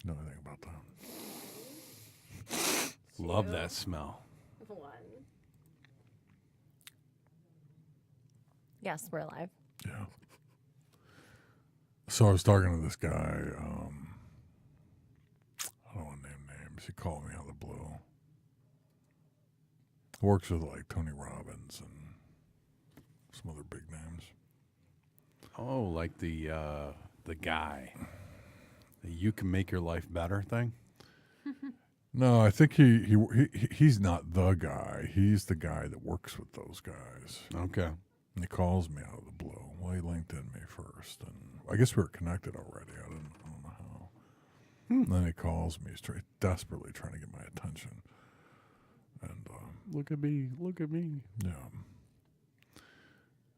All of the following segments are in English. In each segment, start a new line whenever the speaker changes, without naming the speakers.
Know anything about that?
Love that smell.
1. Yes, we're alive.
Yeah. So I was talking to this guy. I don't want to name names. He called me out of the blue. Works with like Tony Robbins and some other big names.
Oh, like the guy. The you can make your life better thing?
No, I think he's not the guy. He's the guy that works with those guys.
Okay.
And he calls me out of the blue. Well, he LinkedIn me first, and I guess we were connected already. I don't know how. And then he calls me. He's desperately trying to get my attention. And
Look at me. Look at me.
yeah,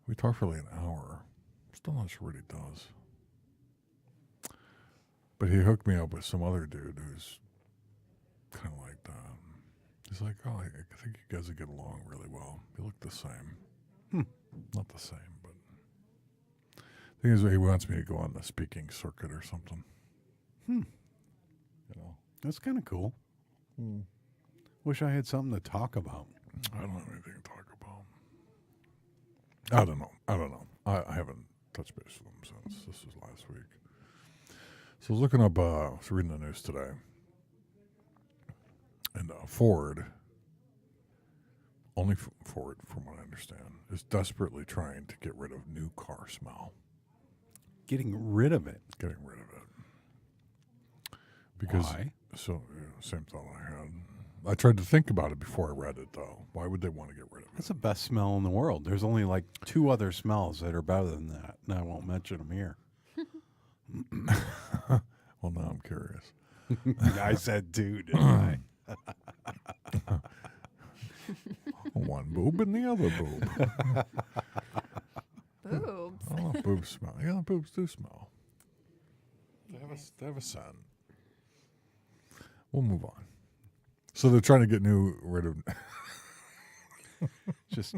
we talked for like an hour. Still not sure what he does. But he hooked me up with some other dude who's kind of like that. He's like, oh, I think you guys would get along really well. You look the same. Not the same, but the thing is, he wants me to go on the speaking circuit or something. You know,
That's kind of cool. Wish I had something to talk about.
I don't have anything to talk about. I don't know. I haven't touched base with him since this was last week. So I was looking up, I was reading the news today, and Ford, only Ford, from what I understand, is desperately trying to get rid of new car smell.
Getting rid of it.
Getting rid of it. Because,
Why?
So, same thought I had. I tried to think about it before I read it, though. Why would they want to get rid of it?
That's the best smell in the world. There's only like 2 other smells that are better than that, and I won't mention them here.
Well, now I'm curious.
I said 2, didn't I?
One boob and the other boob.
Boobs.
I don't know if boobs smell. Yeah, boobs do smell. They have a scent. We'll move on. So they're trying to get rid of.
Just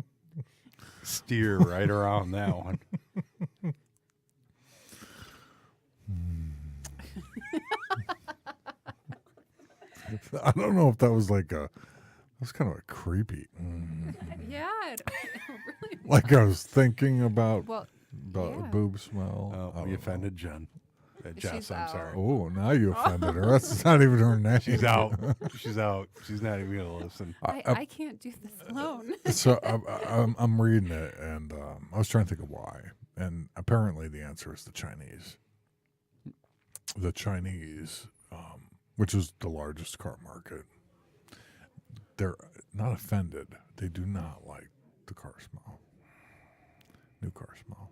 steer right around that one.
I don't know if that was like that was kind of a creepy.
Yeah, it really.
Like I was thinking about
yeah.
boob smell. I
Oh,
don't
we
know.
offended Jen. Jess,
She's
I'm
out.
sorry.
Oh, now you offended her. That's not even her name.
She's out. She's out. She's not even going to listen.
I can't do this alone.
So I'm reading it, and I was trying to think of why, and apparently the answer is the Chinese. The Chinese, which is the largest car market, they're not offended. They do not like the car smell, new car smell.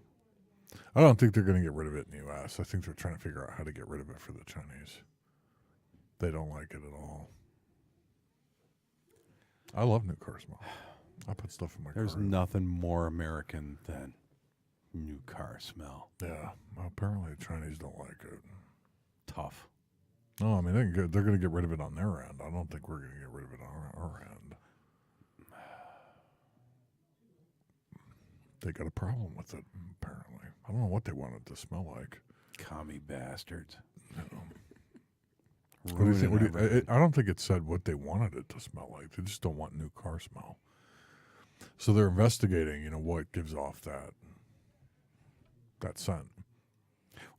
I don't think they're going to get rid of it in the U.S. I think they're trying to figure out how to get rid of it for the Chinese. They don't like it at all. I love new car smell. I put stuff in my
There's
car.
nothing more American than new car smell.
Yeah, well, apparently the Chinese don't like it.
Tough.
No, I mean they're going to get rid of it on their end. I don't think we're going to get rid of it on our end. They got a problem with it, apparently. I don't know what they want it to smell like.
Commie bastards.
What do you think?
Ruining everything.
I don't think it said what they wanted it to smell like. They just don't want new car smell. So they're investigating, what gives off that scent.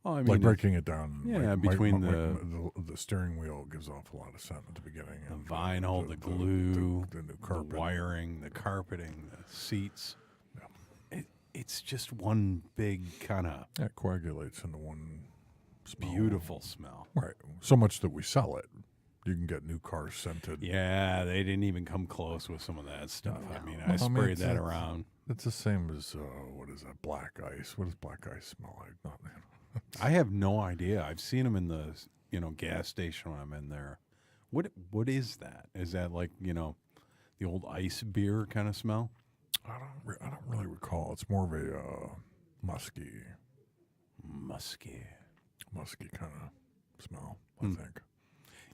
Well, I mean,
Like breaking it down.
yeah,
like,
between
the steering wheel gives off a lot of scent at the beginning.
the
and
vinyl, the glue,
the new
the
carpet.
wiring, the carpeting, the seats. It's just one big kind of
Yeah, it coagulates into one smell.
beautiful smell.
Right. So much that we sell it. You can get new cars scented.
Yeah, they didn't even come close with some of that stuff. I mean, I
Well, I mean,
sprayed
it's-
that
it's-
around.
It's the same as, what is that, black ice? What does black ice smell like? Not,
I have no idea. I've seen them in the gas station when I'm in there. What is that? Is that like the old ice beer kind of smell?
I don't really recall. It's more of a musky kind of smell, I think.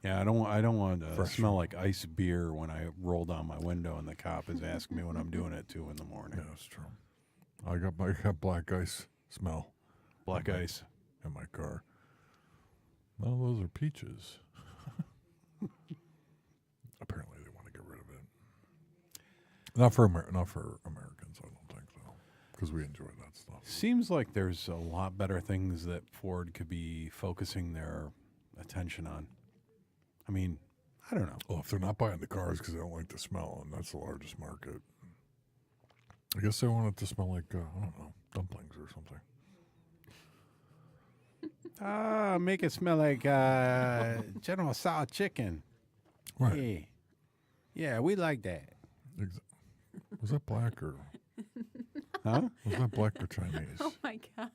Yeah, I don't want to
Fresh.
smell like ice beer when I roll down my window and the cop is asking me what I'm doing at 2 a.m.
Yeah, that's true. I got black ice smell
Black ice.
in my car. No, those are peaches. Apparently, they want to get rid of it. Not for Americans, I don't think, though, because we enjoy that stuff.
Seems like there's a lot better things that Ford could be focusing their attention on. I mean, I don't know.
Well, if they're not buying the cars because they don't like the smell, and that's the largest market, I guess they want it to smell like, I don't know, dumplings or something.
Make it smell like General Tso chicken.
Right.
Hey. Yeah, we like that.
Was that black or...
Huh?
Was that black or Chinese?
Oh my God.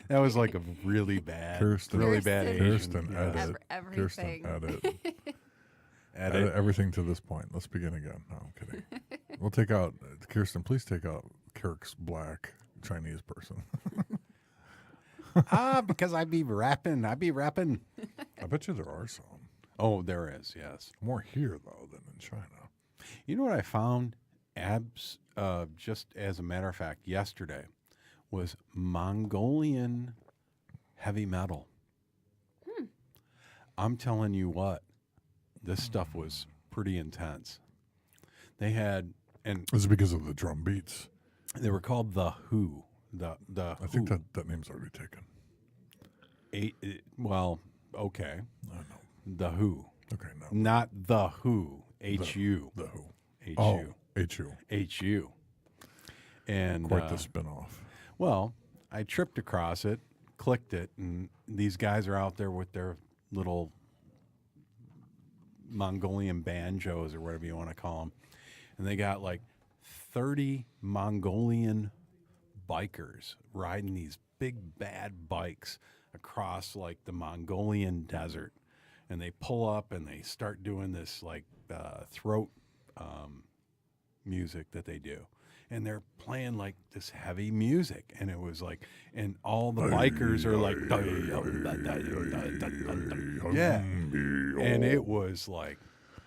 That was like a really bad,
Kirsten.
really bad Asian.
Kirsten,
yeah.
edit.
Everything.
Kirsten, edit.
Edit.
Everything to this point. Let's begin again. No, I'm kidding. We'll take out... Kirsten, please take out Kirk's black Chinese person.
Because I be rapping.
I bet you there are some.
Oh, there is, yes.
More here, though, than in China.
You know what I found? Just as a matter of fact, yesterday was Mongolian heavy metal. I'm telling you what, this stuff was pretty intense. They had, and
Is it because of the drum beats?
they were called the Who. The
I think that name's already taken.
Well, okay,
I know.
the Who,
Okay, no.
not the Who. H-U.
The Who.
H-U.
Oh, H-U.
H-U. And
Quite the spin-off.
well, I tripped across it, clicked it, and these guys are out there with their little Mongolian banjos or whatever you want to call them. And they got like 30 Mongolian bikers riding these big bad bikes across like the Mongolian desert. And they pull up and they start doing this like throat music that they do. And they're playing like this heavy music. And it was like, and all the bikers are like, yeah. And it was like,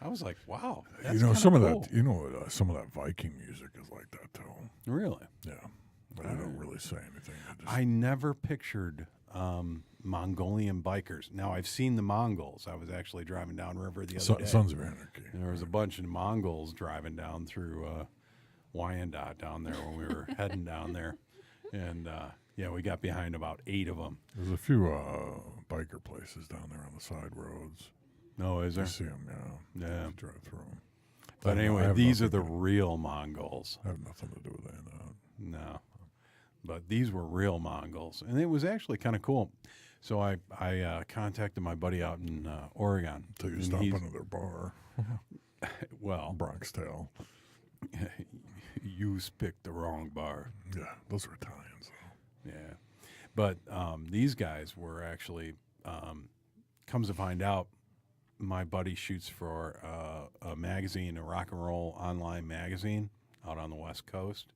I was like, wow. That's
some of
cool.
that, some of that Viking music is like that too.
Really?
Yeah, but they don't really say anything. They just,
I never pictured Mongolian bikers. Now, I've seen the Mongols. I was actually driving down river the other day.
Sons of Anarchy.
And there was a bunch of Mongols driving down through Wyandotte down there when we were heading down there. And, yeah, we got behind about 8 of them.
There's a few biker places down there on the side roads.
Oh, is
You
there?
see them, yeah.
Yeah.
You drive through them.
But anyway, these are the real Mongols.
I have nothing to do with that.
No. But these were real Mongols. And it was actually kind of cool. So I contacted my buddy out in Oregon.
Until you
and
stop
he's-
under their bar.
Well,
Bronx Tale.
you picked the wrong bar.
Yeah, those are Italians, though.
Yeah. But these guys were actually, comes to find out, my buddy shoots for a magazine, a rock and roll online magazine out on the West Coast.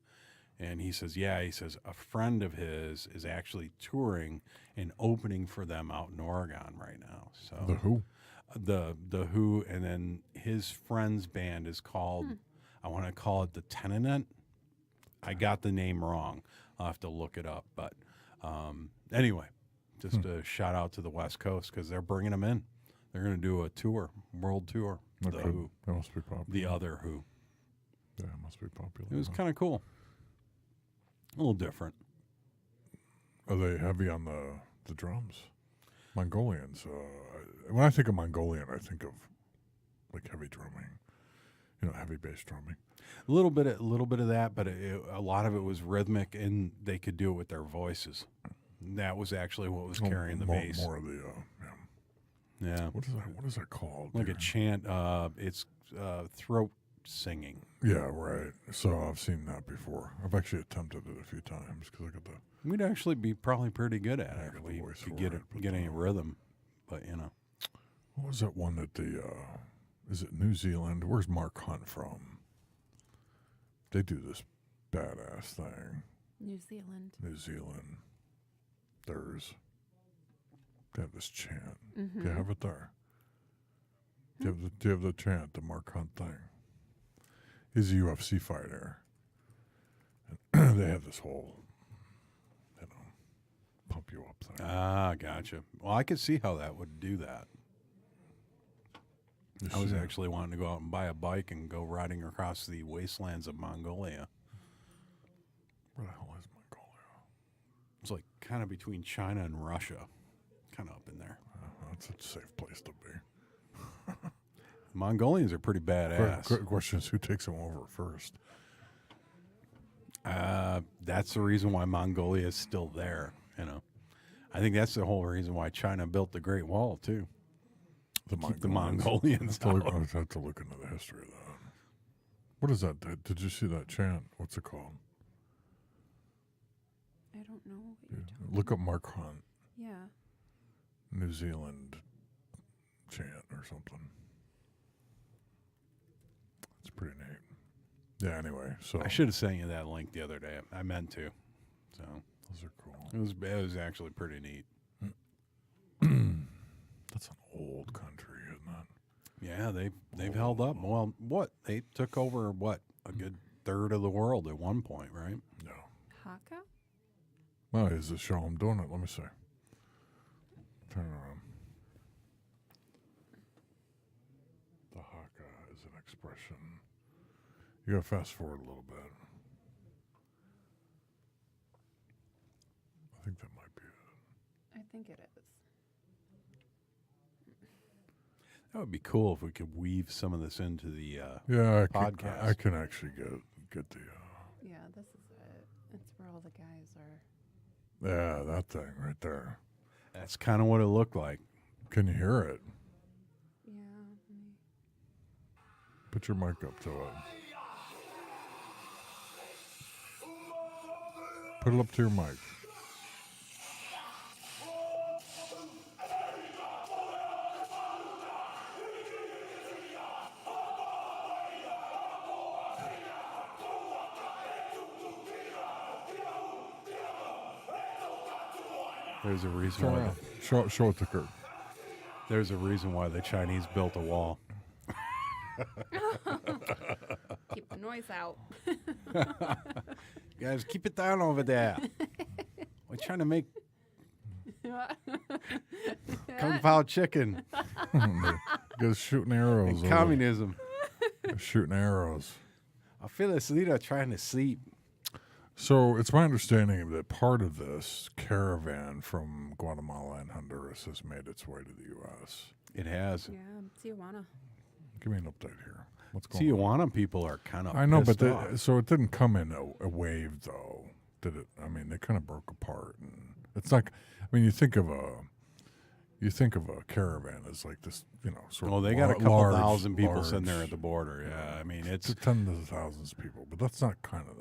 And he says, a friend of his is actually touring and opening for them out in Oregon right now. So
The Who?
The Who, and then his friend's band is called, I want to call it the Tenement. I got the name wrong. I'll have to look it up. But anyway, just a shout out to the West Coast because they're bringing them in. They're going to do a tour, world tour.
That
The
could-
Who,
That must be popular.
the other Who.
Yeah, it must be popular.
It was
huh?
kind of cool. A little different.
Are they heavy on the drums? Mongolians. When I think of Mongolian, I think of like heavy drumming. Heavy bass drumming.
A little bit of that, but a lot of it was rhythmic, and they could do it with their voices. That was actually what was carrying the bass.
More of the
Yeah,
What is that called?
like a
dear?
chant. It's throat singing.
Yeah, right. So I've seen that before. I've actually attempted it a few times because I got the.
We'd actually be probably pretty good at
I
it
got
if
the
we
voice
could
for
get
it, but,
any rhythm. But
What was that one that is it New Zealand? Where's Mark Hunt from? They do this badass thing.
New Zealand.
New Zealand. They have this chant.
Mm-hmm.
Do you have it there? Do you have the chant, the Mark Hunt thing? He's a UFC fighter. And they have this whole, pump you up there.
Ah, gotcha. Well, I could see how that would do that.
You
I was
see it?
actually wanting to go out and buy a bike and go riding across the wastelands of Mongolia.
Where the hell is Mongolia?
It's like kind of between China and Russia, kind of up in there.
That's a safe place to be.
Mongolians are pretty badass.
Question is, who takes them over first?
That's the reason why Mongolia is still there. I think that's the whole reason why China built the Great Wall too. Keep the Mongolians
I
out.
have to look into the history of that. What is that? Did you see that chant? What's it called?
I don't know what you're talking
Look up Mark Hunt,
Yeah.
New Zealand chant or something. It's pretty neat. Yeah. Anyway, so
I should have sent you that link the other day. I meant to. So
those are cool.
it was actually pretty neat.
That's an old country, isn't it?
Yeah, they've held up. Well, they took over a good third of the world at one point, right?
No.
Hakka?
Oh, is it show I'm doing it? Let me see. Turn around. The haka is an expression. You gotta fast forward a little bit. I think that might be it.
I think it is.
That would be cool if we could weave some of this into the
Yeah,
podcast.
I can actually get the.
Yeah, this is it. It's where all the guys are.
Yeah, that thing right there.
That's kind of what it looked like.
Can you hear it?
Yeah.
Put your mic up to it. Put it up to your mic.
There's a reason
Turn
why.
around. Show it to Kurt.
There's a reason why the Chinese built a wall.
Keep the noise out.
Guys, keep it down over there. We're trying to make Kung Pao chicken
Just shooting arrows.
and communism.
Shooting arrows.
I feel this leader trying to sleep.
So it's my understanding that part of this caravan from Guatemala and Honduras has made its way to the U.S.
It has.
Yeah, Tijuana.
Give me an update here. What's going on?
Tijuana people are kind of
I know, but
pissed off.
so it didn't come in a wave, though, did it? I mean, they kind of broke apart, and it's like, I mean, you think of a caravan as like this, sort
Well,
of.
they got a couple
large,
thousand people
large,
sitting there at the border. Yeah, I mean it's
tens of thousands of people, but that's not kind of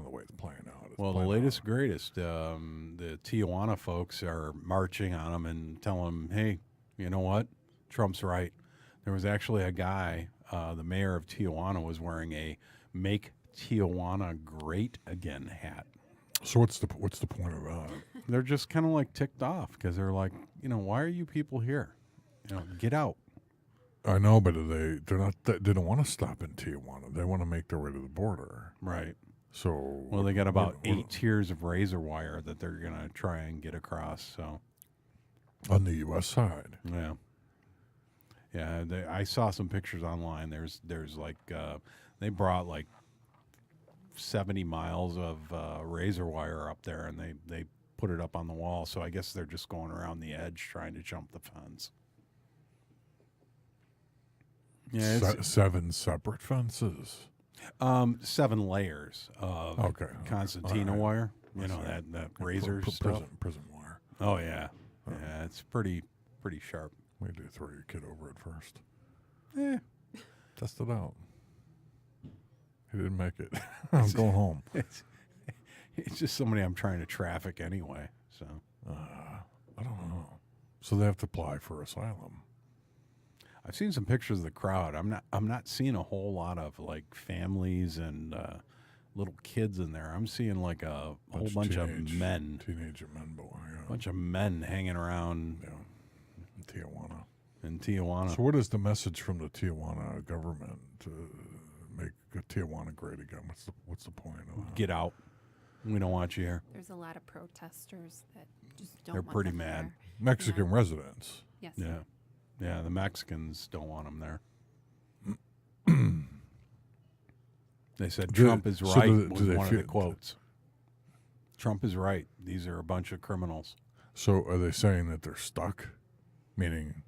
the way it's playing out. It's
well, the
playing
latest
out.
greatest. The Tijuana folks are marching on them and telling them, "Hey, you know what? Trump's right." There was actually a guy, the mayor of Tijuana, was wearing a "Make Tijuana Great Again" hat.
So what's the point of that?
They're just kind of like ticked off because they're like, why are you people here? Get out.
I know, but they're not. They don't want to stop in Tijuana. They want to make their way to the border.
Right.
So
Well, they got about 8 tiers of razor wire that they're gonna try and get across. So
on the U.S. side.
yeah, yeah. I saw some pictures online. There's like they brought like 70 miles of razor wire up there, and they put it up on the wall. So I guess they're just going around the edge trying to jump the fence. Yeah, it's
7 separate fences.
7 layers of concertina
All right.
wire. That razor stuff.
Prison wire.
Oh yeah, yeah. It's pretty sharp.
We do throw your kid over it first.
Eh.
Test it out. He didn't make it. I'm going home.
It's just somebody I'm trying to traffic anyway. So
I don't know. So they have to apply for asylum.
I've seen some pictures of the crowd. I'm not seeing a whole lot of like families and little kids in there. I'm seeing like a whole bunch of men,
teenager men, boy, yeah.
bunch of men hanging around in Tijuana.
So what is the message from the Tijuana government to make Tijuana great again? What's the point of that?
Get out. We don't want you here.
There's a lot of protesters that just don't
They're
want
pretty
them
mad.
there.
Mexican residents.
Yes.
Yeah. Yeah, the Mexicans don't want them there. They said
Do-
Trump is
so
right
do
was
they
one of the
feel-
quotes. Trump is right. These are a bunch of criminals.
So are they saying that they're stuck? Meaning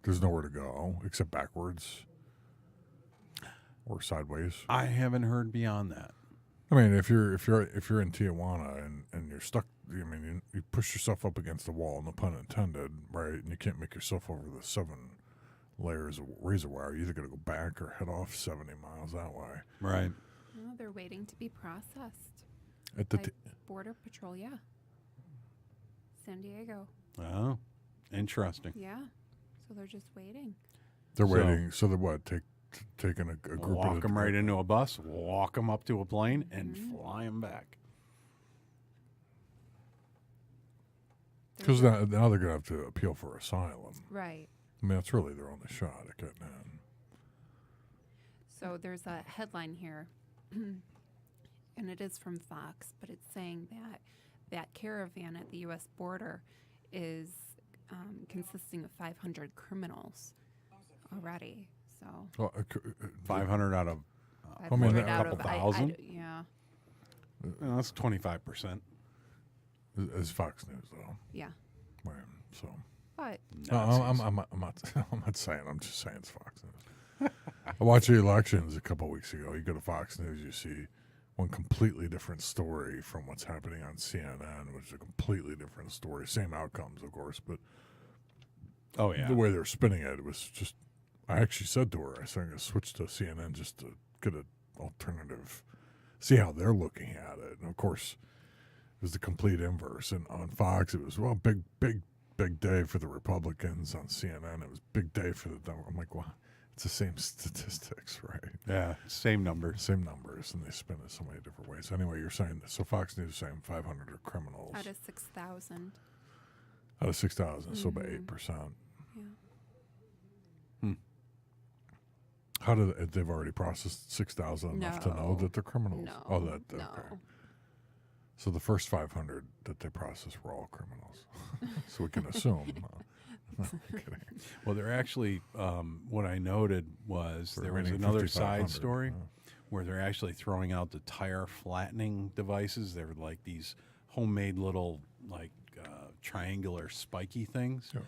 there's nowhere to go except backwards or sideways?
I haven't heard beyond that.
I mean, if you're in Tijuana and you're stuck, I mean, you push yourself up against the wall, no pun intended, right? And you can't make yourself over the 7 layers of razor wire. You're either going to go back or head off 70 miles that way.
Right.
No, they're waiting to be processed
At the
by Border Patrol. Yeah. San Diego.
Oh, interesting.
Yeah. So they're just waiting.
they're
So-
waiting. So they're what? Taking a group
Walk
of
them right into a bus, walk them up to a plane, and fly them back.
Because now they're going to have to appeal for asylum.
Right.
I mean, that's really their only shot at getting in.
So there's a headline here, and it is from Fox, but it's saying that caravan at the U.S. border is consisting of 500 criminals already. So
Well,
500 out of,
I mean,
500
a
out
couple
of
thousand?
yeah,
that's 25%.
as Fox News, though.
yeah.
Right, so.
But
No, I'm not saying. I'm just saying it's Fox News. I watched the elections a couple of weeks ago. You go to Fox News, you see one completely different story from what's happening on CNN, which is a completely different story. Same outcomes, of course, but
Oh, yeah.
the way they're spinning it was just. I actually said to her, I said, I'm going to switch to CNN just to get an alternative, see how they're looking at it. And of course, it was the complete inverse. And on Fox, it was, well, big day for the Republicans. On CNN, it was big day for the Democrats. I'm like, well, it's the same statistics, right?
Yeah, same numbers.
Same numbers, and they spin it so many different ways. Anyway, you're saying this. So Fox News is saying 500 are criminals
out of 6,000,
out of 6,000, so about 8%.
yeah.
How do they've already processed 6,000 enough to know
No.
that they're criminals?
No,
Oh, that
no.
okay. So the first 500 that they processed were all criminals. So we can assume. No, I'm kidding.
Well, they're actually, what I noted was
The
there was
remaining
another
5,500,
side story
huh?
where they're actually throwing out the tire flattening devices. They're like these homemade little, like, triangular spiky things.
Yeah.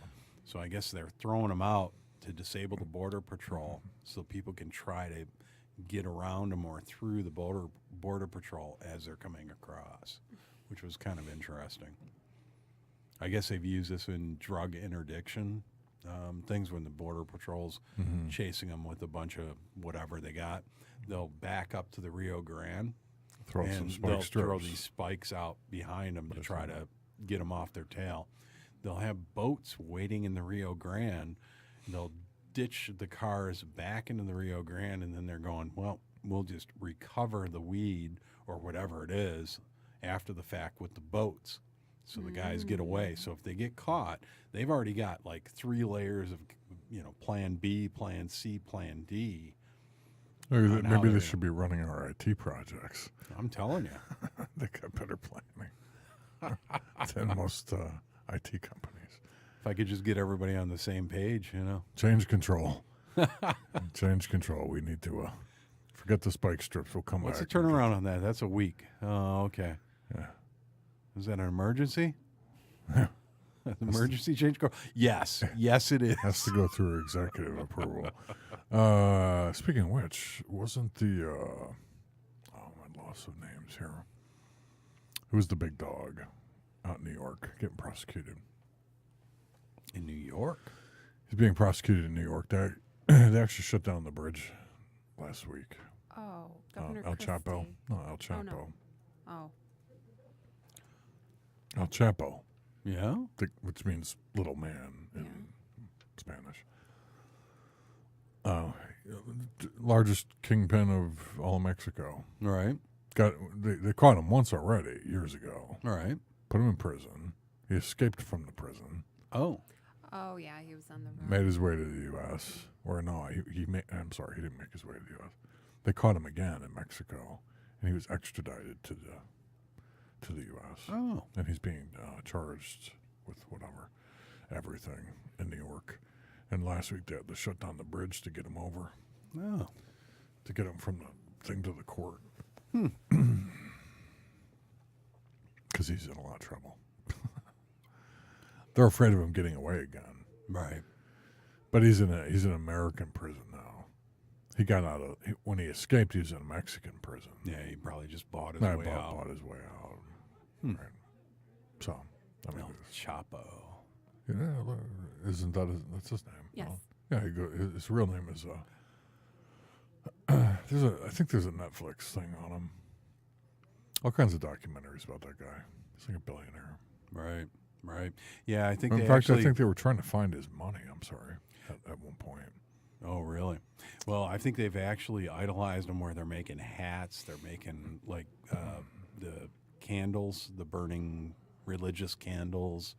So I guess they're throwing them out to disable the Border Patrol so people can try to get around them or through the Border Patrol as they're coming across, which was kind of interesting. I guess they've used this in drug interdiction things when the Border Patrol's chasing them with a bunch of whatever they got. They'll back up to the Rio Grande
Throw some
and
spike
they'll
strips.
throw these spikes out behind them to try to get them off their tail. They'll have boats waiting in the Rio Grande. They'll ditch the cars back into the Rio Grande, and then they're going, well, we'll just recover the weed or whatever it is after the fact with the boats. So the guys get away. So if they get caught, they've already got like 3 layers of, plan B, plan C, plan D.
Maybe,
how they're
they should be running our IT projects.
I'm telling you.
They got better planning than most IT companies.
If I could just get everybody on the same page,
Change control. Change control. We need to forget the spike strips. We'll come
What's the
back.
turnaround on that? That's a week. Oh, okay.
Yeah.
Is that an emergency? Emergency change control? Yes. Yes, it is.
Has to go through executive approval. Speaking of which, wasn't the my loss of names here. Who's the big dog out in New York getting prosecuted?
In New York?
He's being prosecuted in New York. They actually shut down the bridge last week.
Oh, Governor
El
Christie.
Chapo. No, El Chapo.
Oh, no. Oh,
El Chapo,
Yeah.
which means little man in
Yeah.
Spanish. Largest kingpin of all of Mexico.
All right.
They caught him once already years ago.
All right.
Put him in prison. He escaped from the prison.
Oh.
oh yeah, he was on the road.
Made his way to the U.S. Or no, I'm sorry, he didn't make his way to the U.S. They caught him again in Mexico, and he was extradited to the U.S.
Oh.
And he's being charged with whatever, everything in New York. And last week they had to shut down the bridge to get him over,
Oh.
to get him from the thing to the court. Because he's in a lot of trouble. They're afraid of him getting away again.
Right.
But he's in American prison now. He got out of when he escaped. He was in a Mexican prison.
Yeah, he probably just bought his way out.
Bought his way out. Right. So, I mean,
El Chapo.
yeah, isn't that's his name?
Yes.
Yeah, his real name is. I think there's a Netflix thing on him. All kinds of documentaries about that guy. He's like a billionaire.
Right. Right. Yeah, I think
In
they
fact,
actually.
I think they were trying to find his money. I'm sorry, at one point.
Oh, really? Well, I think they've actually idolized him where they're making hats. They're making like the candles, the burning religious candles,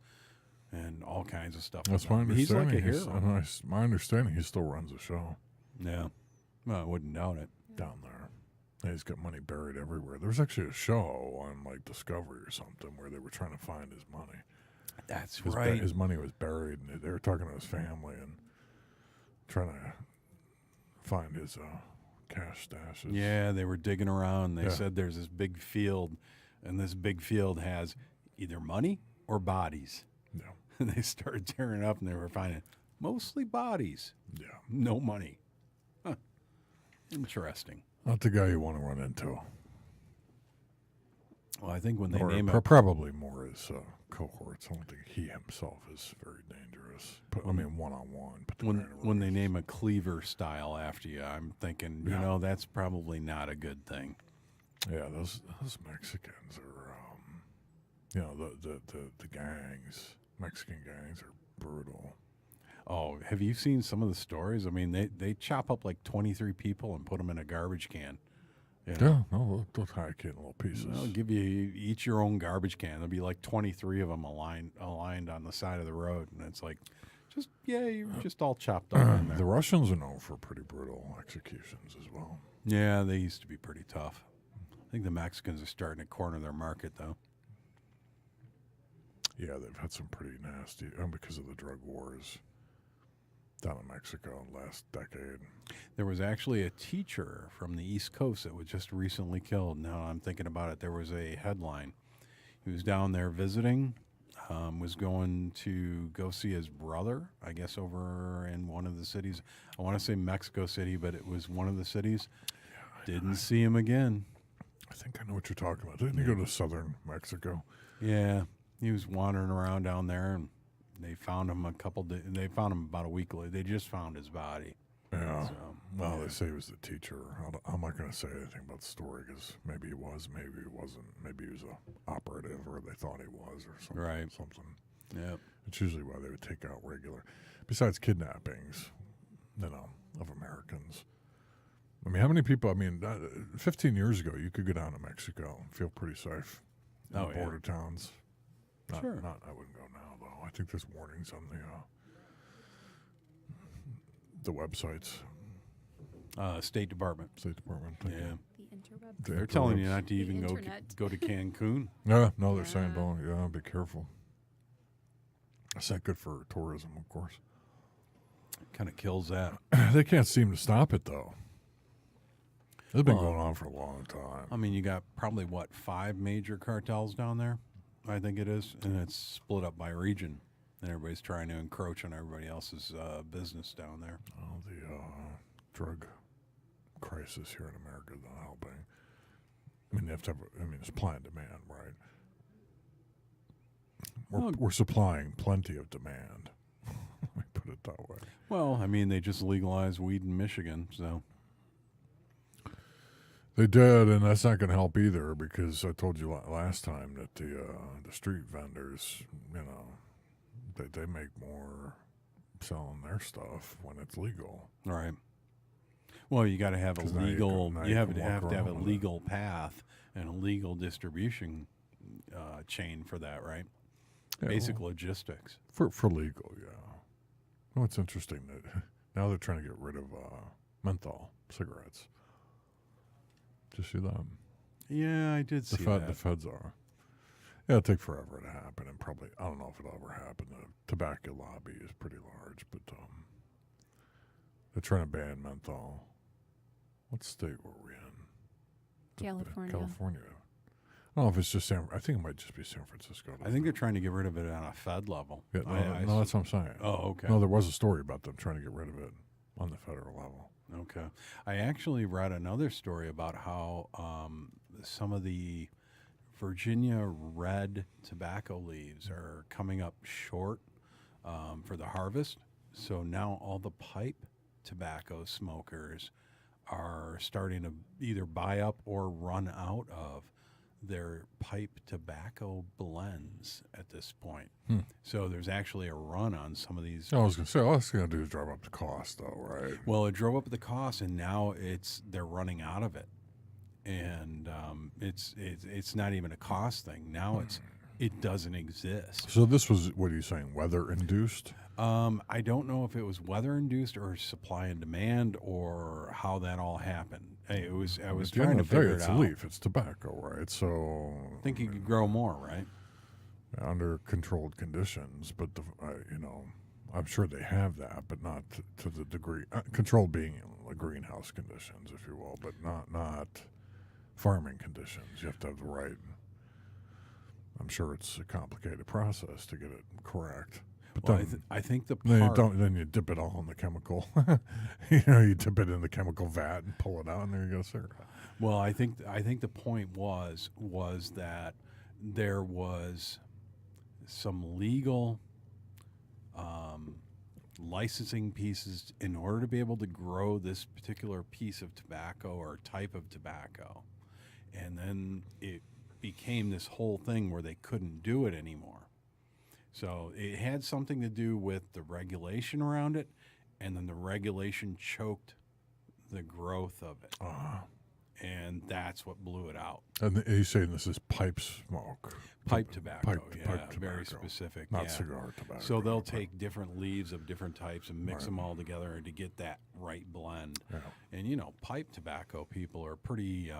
and all kinds of stuff.
That's
with
my
him. He's like
understanding.
a hero.
My understanding, he still runs a show
Yeah. Well, I wouldn't doubt it.
down there. And he's got money buried everywhere. There was actually a show on like Discovery or something where they were trying to find his money.
That's
His,
right.
his money was buried, and they were talking to his family and trying to find his cash stashes.
Yeah, they were digging around. They
Yeah.
said there's this big field, and this big field has either money or bodies.
Yeah.
And they started tearing it up, and they were finding mostly bodies,
Yeah.
no money. Huh. Interesting.
Not the guy you want to run into.
Well, I think when they
Or
name it,
probably more his cohorts. I don't think he himself is very dangerous. But, I mean, one-on-one. But
when they name a cleaver style after you, I'm thinking,
Yeah.
you know, that's probably not a good thing.
Yeah, those Mexicans are, the gangs, Mexican gangs are brutal.
Oh, have you seen some of the stories? I mean, they chop up like 23 people and put them in a garbage can. You know?
Yeah, no, they'll hack it in little pieces.
They'll give you each your own garbage can. There'll be like 23 of them aligned on the side of the road, and it's like, you're just all chopped up in there.
The Russians are known for pretty brutal executions as well.
Yeah, they used to be pretty tough. I think the Mexicans are starting to corner their market, though.
Yeah, they've had some pretty nasty, because of the drug wars down in Mexico last decade.
There was actually a teacher from the East Coast that was just recently killed. Now I'm thinking about it. There was a headline. He was down there visiting, was going to go see his brother, I guess, over in one of the cities. I want to say Mexico City, but it was one of the cities. Didn't see him again.
I think I know what you're talking about. Didn't he go to southern Mexico?
Yeah, he was wandering around down there, and they found him they found him about a week later. They just found his body.
Yeah.
So,
Well,
yeah.
they say he was the teacher. I'm not going to say anything about the story because maybe he was, maybe he wasn't. Maybe he was a operative, or they thought he was, or something.
Right.
Something.
Yep.
It's usually why they would take out regular, besides kidnappings, of Americans. I mean, how many people? I mean, 15 years ago, you could go down to Mexico and feel pretty safe. In
Oh,
the
yeah.
border towns.
Sure.
I wouldn't go now though. I think there's warnings on the websites.
State Department.
State Department. Thank
Yeah.
you.
The interweb.
The
They're telling you
interwebs.
not to even
internet.
go to Cancun.
No, they're saying
Yeah.
don't. Yeah, be careful. That's not good for tourism, of course.
Kind of kills that.
They can't seem to stop it though. It's been
Well,
going on for a long time.
I mean, you got probably 5 major cartels down there, I think it is, and it's split up by region, and everybody's trying to encroach on everybody else's business down there.
Oh, the drug crisis here in America is not helping. I mean, they have to have. It's supply and demand, right? We're supplying plenty of demand. Let me put it that way.
Well, I mean, they just legalized weed in Michigan, so
They did, and that's not going to help either because I told you last time that the street vendors, they make more selling their stuff when it's legal.
all right. Well, you got to have a
'Cause now you
legal.
can- now
You
you
have
can
to
walk
have a
around with it.
legal path and a legal distribution chain for that, right?
Yeah,
Basic logistics.
for legal, yeah. Well, it's interesting that now they're trying to get rid of menthol cigarettes. Did you see that?
Yeah, I did see
The
that.
feds are. it'll take forever to happen, and probably I don't know if it'll ever happen. The tobacco lobby is pretty large, but they're trying to ban menthol. What state were we in?
California.
California. I don't know if it's just I think it might just be San Francisco.
I think they're trying to get rid of it on a Fed level.
Yeah, no, that's what I'm saying.
Oh, okay.
No, there was a story about them trying to get rid of it on the federal level.
Okay. I actually read another story about how some of the Virginia red tobacco leaves are coming up short for the harvest. So now all the pipe tobacco smokers are starting to either buy up or run out of their pipe tobacco blends at this point. So there's actually a run on some of these.
I was going to say, all it's going to do is drive up the cost, though, right?
Well, it drove up the cost, and now they're running out of it, and it's not even a cost thing. Now it doesn't exist.
So this was, what are you saying, weather-induced?
I don't know if it was weather-induced or supply and demand or how that all happened. I was trying to figure it
it's
out.
a leaf. It's tobacco, right? So
I think you could grow more, right?
under controlled conditions, but I'm sure they have that, but not to the degree controlled being like greenhouse conditions, if you will, but not farming conditions. You have to have the right. I'm sure it's a complicated process to get it correct. But
Well,
then,
I think the
then
part.
then you dip it all in the chemical. You dip it in the chemical vat and pull it out, and there you go, sir.
Well, I think the point was that there was some legal licensing pieces in order to be able to grow this particular piece of tobacco or type of tobacco, and then it became this whole thing where they couldn't do it anymore. So it had something to do with the regulation around it, and then the regulation choked the growth of it. And that's what blew it out.
And he's saying this is pipe smoke.
Pipe tobacco,
pipe
very
tobacco,
specific.
not
yeah.
cigar tobacco.
So they'll
but-
take different leaves of different types and mix them all together to get that right blend.
Yeah.
And, pipe tobacco people are pretty,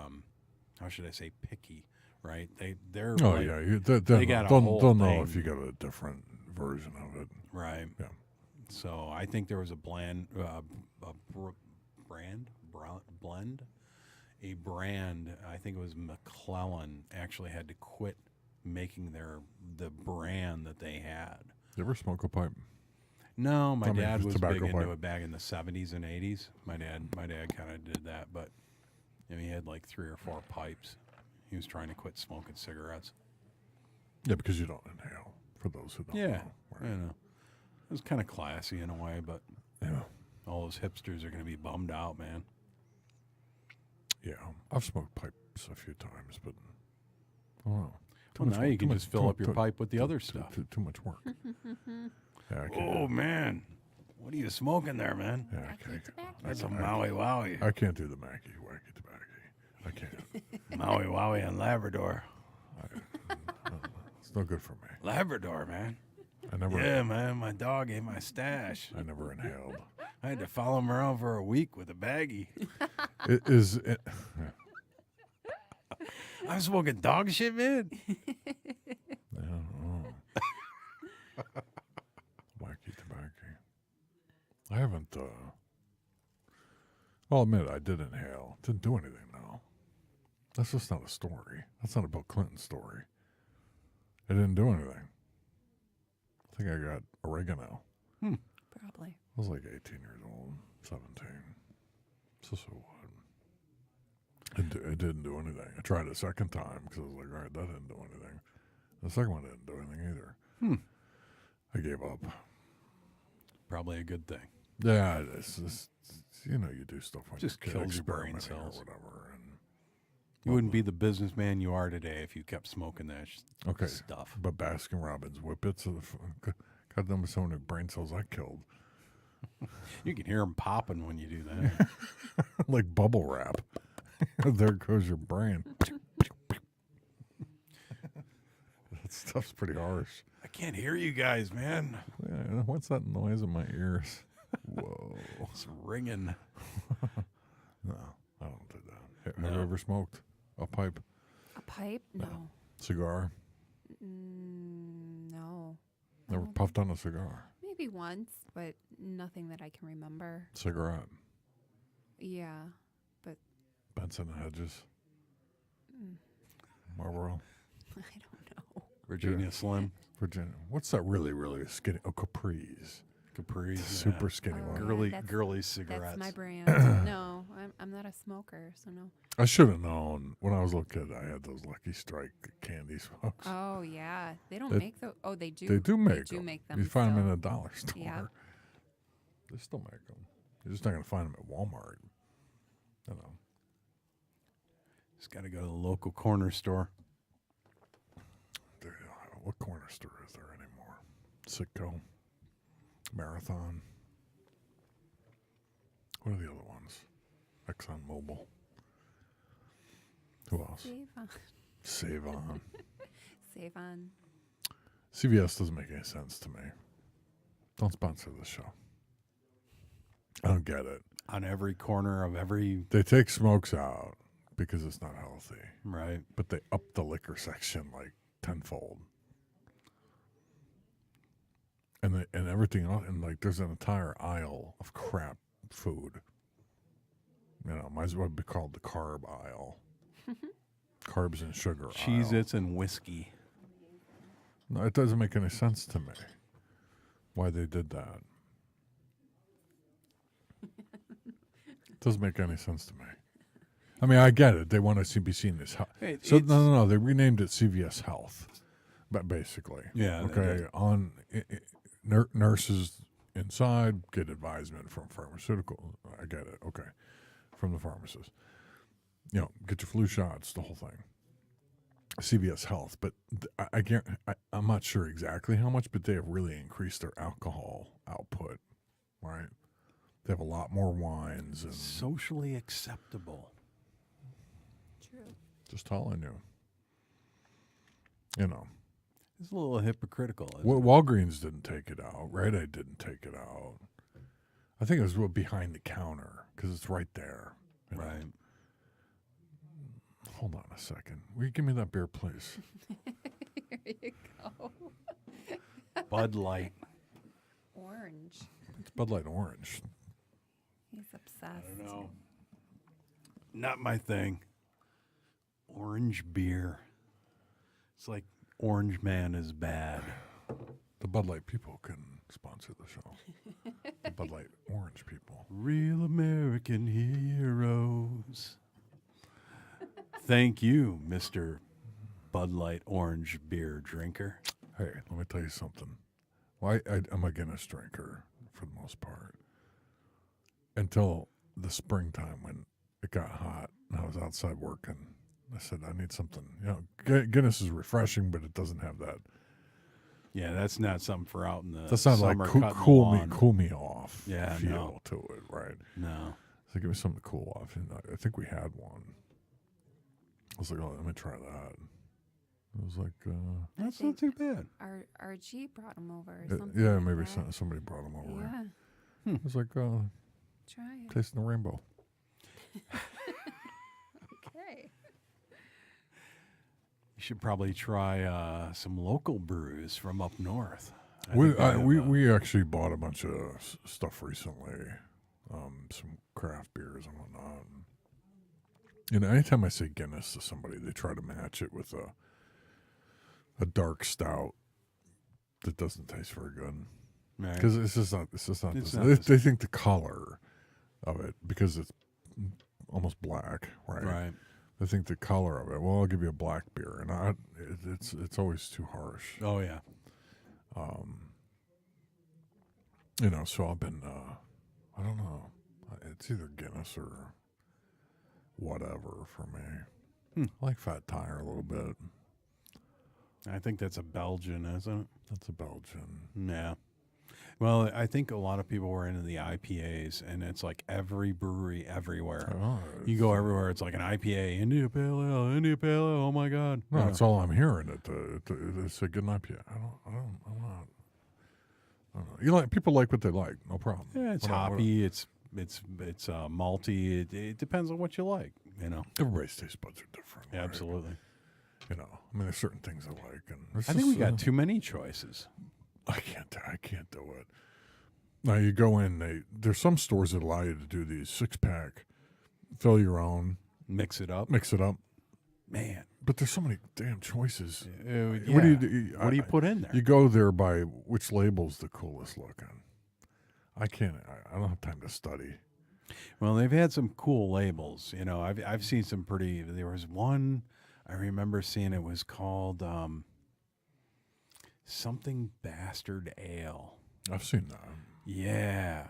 how should I say, picky, right? They're
Oh,
like,
yeah.
they got a
they'll
whole
know
thing.
if you got a different version of it.
Right.
Yeah.
So I think there was a blend, a brand. I think it was McClellan actually had to quit making the brand that they had.
You ever smoke a pipe?
No, my dad
just
was
tobacco
big into
pipe.
it back in the 70s and 80s. My dad kind of did that, but he had like 3 or 4 pipes. He was trying to quit smoking cigarettes.
Yeah, because you don't inhale. For those who don't
Yeah,
know.
I know. It was kind of classy in a way, but
Yeah.
all those hipsters are going to be bummed out, man.
Yeah. I've smoked pipes a few times, but I don't know.
Well, now you can just fill up your pipe with the other stuff.
Too much work. Yeah, I can't.
Oh, man. What are you smoking there, man?
Yeah, I
Back to
can't.
tobacco.
That's a Maui Wowie.
I can't do the Mackie Wacky Tobacco. I can't.
Maui Wowie and Labrador.
It's no good for me.
Labrador, man.
I never.
Yeah, man. My dog ate my stash.
I never inhaled.
I had to follow him around for a week with a baggie.
It,
I'm smoking dog shit, man.
I don't know. Wacky tobacco. I haven't. I'll admit I did inhale. Didn't do anything though. That's just not a story. That's not a Bill Clinton story. It didn't do anything. I think I got oregano.
Probably.
I was like 18 years old, 17. So what? It didn't do anything. I tried a second time because I was like, all right, that didn't do anything. The second one didn't do anything either. I gave up.
Probably a good thing.
Yeah, it's just, you do stuff when
Just
you're
kills your brain
experimenting
cells.
or whatever. And
You wouldn't be the businessman you are today if you kept smoking that
okay,
stuff.
but Baskin Robbins whippets, goddamn, so many brain cells I killed,
You can hear them popping when you do that.
like bubble wrap. There goes your brain. That stuff's pretty harsh.
I can't hear you guys, man.
Yeah, what's that noise in my ears? Whoa.
It's ringing.
No, I don't do that. Have you ever smoked a pipe,
A pipe? No.
cigar?
No.
Never
Oh,
puffed on a cigar.
maybe once, but nothing that I can remember.
Cigarette.
Yeah.
Benson and Hedges.
Mm,
Marlboro.
I don't know.
Virginia Slim,
Virginia. What's that really, really skinny? Oh, Capri's.
Capri,
Super skinny
Oh,
one.
yeah.
girly cigarettes.
That's my brand. No, I'm not a smoker, so no.
I should have known. When I was a little kid, I had those Lucky Strike candy smokes.
Oh yeah, they don't
They-
make those. Oh, they do.
They do make
They do
them.
make them.
You find them
still.
in a dollar store.
Yeah.
They still make them. You're just not going to find them at Walmart. You know.
Just got to go to the local corner store.
What corner store is there anymore? Sitco. Marathon. What are the other ones? ExxonMobil. Who else?
Save on.
Save On.
Save on.
CVS doesn't make any sense to me. Don't sponsor the show. I don't get it.
On every corner of every,
They take smokes out because it's not healthy,
right?
but they up the liquor section like tenfold. And everything else, and like there's an entire aisle of crap food. You know, might as well be called the carb aisle. Carbs and sugar aisle.
Cheez-Its and whiskey.
No, it doesn't make any sense to me why they did that. Doesn't make any sense to me. I mean, I get it. They want to be seen as health.
Hey,
So
it's-
no. They renamed it CVS Health, but basically,
Yeah, they
okay.
did.
Nurses inside get advisement from pharmaceutical. I get it. Okay, from the pharmacist. You know, get your flu shots, the whole thing. CVS Health, but I'm not sure exactly how much, but they have really increased their alcohol output. Right, they have a lot more wines and
Socially acceptable.
True.
just telling you. You know,
It's a little hypocritical. Isn't
well,
it?
Walgreens didn't take it out. Rite Aid didn't take it out. I think it was behind the counter because it's right there. You know.
Right.
Hold on a second. Will you give me that beer, please?
Here you go.
Bud Light.
Orange.
It's Bud Light Orange.
He's obsessed.
I don't know. Not my thing. Orange beer. It's like Orange Man is bad.
The Bud Light people can sponsor the show. The Bud Light Orange people.
Real American heroes. Thank you, Mr. Bud Light Orange beer drinker.
Hey, let me tell you something. Well, I'm a Guinness drinker for the most part. Until the springtime when it got hot and I was outside working. I said, I need something. You know, Guinness is refreshing, but it doesn't have that.
Yeah, that's not something for out in the
That's not
summer
like
cutting the
cool
lawn.
me off
Yeah,
feel
no.
to it, right?
No.
So give me something to cool off. And I think we had one. I was like, oh, let me try that. It was like,
That's
think-
not too bad.
RG brought him over or something.
yeah,
like
maybe
that.
somebody brought them over.
Yeah.
It was like
Try it.
tasting the rainbow.
Okay.
You should probably try some local brews from up north. I
We
think they have,
we actually bought a bunch of stuff recently, some craft beers and whatnot. You know, anytime I say Guinness to somebody, they try to match it with a dark stout that doesn't taste very good
right.
because it's just not.
It's
this.
not
They,
the
they think the color of it because it's almost black, right?
Right.
They think the color of it. Well, I'll give you a black beer, and it's always too harsh.
Oh, yeah.
You know, so I've been, I don't know. It's either Guinness or whatever for me. I like Fat Tire a little bit.
I think that's a Belgian, isn't it?
That's a Belgian.
Yeah. Well, I think a lot of people were into the IPAs, and it's like every brewery everywhere.
Oh,
You go everywhere, it's like an IPA, India Pale Ale, oh my God.
No,
Yeah.
that's all I'm hearing. It's a good IPA. I'm not. I don't know. You like people like what they like. No problem.
Yeah, it's
What- what-
hoppy, it's malty. It depends on what you like, you know.
Everybody's taste buds are different. right?
Absolutely.
You know, I mean, there's certain things I like, and
I think we got too many choices.
I can't do it. Now you go in, there's some stores that allow you to do these 6-pack, fill your own,
Mix it up.
Man. But there's so many damn choices.
Yeah.
What do you
put in there?
You go there by which label's the coolest looking. I can't. I don't have time to study.
Well, they've had some cool labels. You know, I've seen some pretty. There was one I remember seeing. It was called something Bastard Ale.
I've seen that.
Yeah.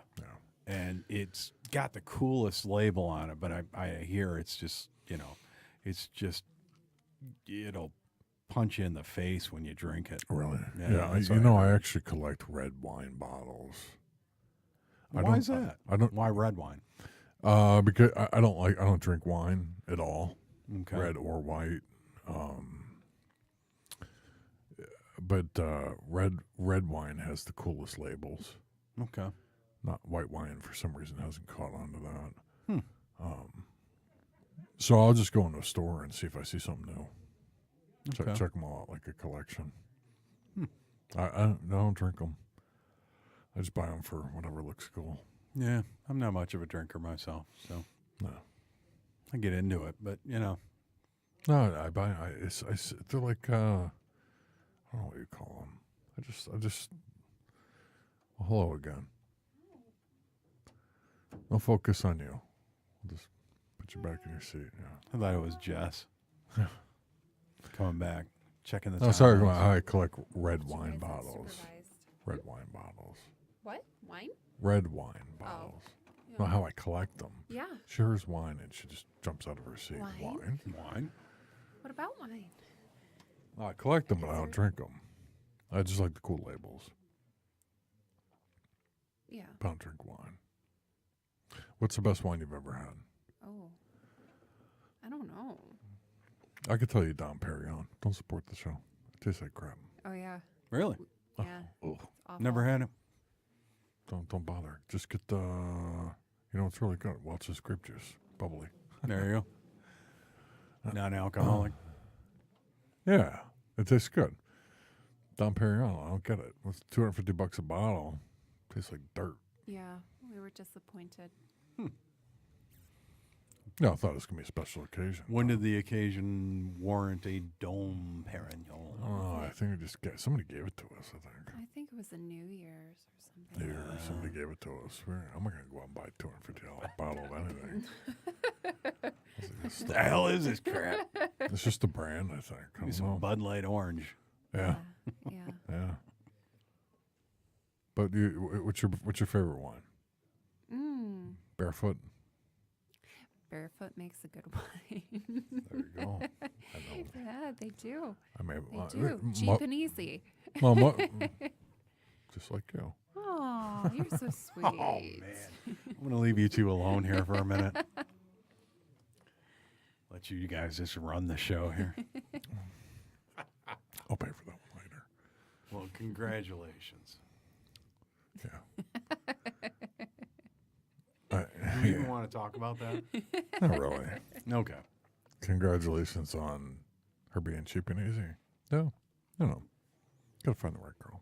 And it's got the coolest label on it, but I hear it's just, you know, it'll punch you in the face when you drink it.
Really?
Yeah.
I actually collect red wine bottles.
Why is that?
I don't.
Why red wine?
Because I don't drink wine at all,
Okay.
red or white. But red wine has the coolest labels.
Okay.
Not white wine for some reason hasn't caught on to that. So I'll just go into a store and see if I see something new.
Okay.
Check them all out like a collection. I don't drink them. I just buy them for whatever looks cool.
Yeah, I'm not much of a drinker myself, so
No.
I get into it. But you know,
No, I buy. They're like I don't know what you call them. I just. Well, hello again. No focus on you. I'll just put you back in your seat. Yeah.
I thought it was Jess coming back, checking the.
Oh, sorry.
timelines.
I collect red
You
wine
guys are
bottles.
supervised.
Red wine bottles.
What? Wine?
Red wine bottles.
Yeah.
Know how I collect them.
Yeah.
She hears wine and she just jumps out of her seat.
Wine?
Wine.
What about wine?
Oh, I collect them, but I don't drink them. I just like the cool labels.
Yeah.
But I don't drink wine. What's the best wine you've ever had?
Oh. I don't know.
I could tell you Dom Perignon. Don't support the show. It tastes like crap.
Oh yeah.
Really?
Yeah.
Oh,
It's awful.
Never had it.
don't bother. Just get the. It's really good. Welch's grape juice, bubbly.
There you go. Non-alcoholic.
Yeah, it tastes good. Dom Perignon, I don't get it. It's $250 a bottle. Tastes like dirt.
Yeah. We were disappointed.
No, I thought it was gonna be a special occasion.
When did the occasion warrant a Dom Perignon?
Oh, I think somebody gave it to us. I think.
I think it was a New Year's or something.
Here, somebody gave it to us. I'm not gonna go out and buy a $250 bottle of anything.
What the hell is this crap?
It's just a brand, I think. I
Maybe
don't
some
know.
Bud Light Orange.
Yeah,
Yeah.
yeah. But what's your favorite wine? Barefoot.
Barefoot makes a good wine.
There you go. I know.
Yeah, they do.
I mean,
They do. Cheap and easy.
Mom, just like you.
Oh, you're so sweet.
Oh man, I'm gonna leave you two alone here for a minute. Let you guys just run the show here.
I'll pay for that one later.
Well, congratulations.
Yeah.
Do you even want to talk about that?
Not really.
Okay.
Congratulations on her being cheap and easy. No. Gotta find the right girl.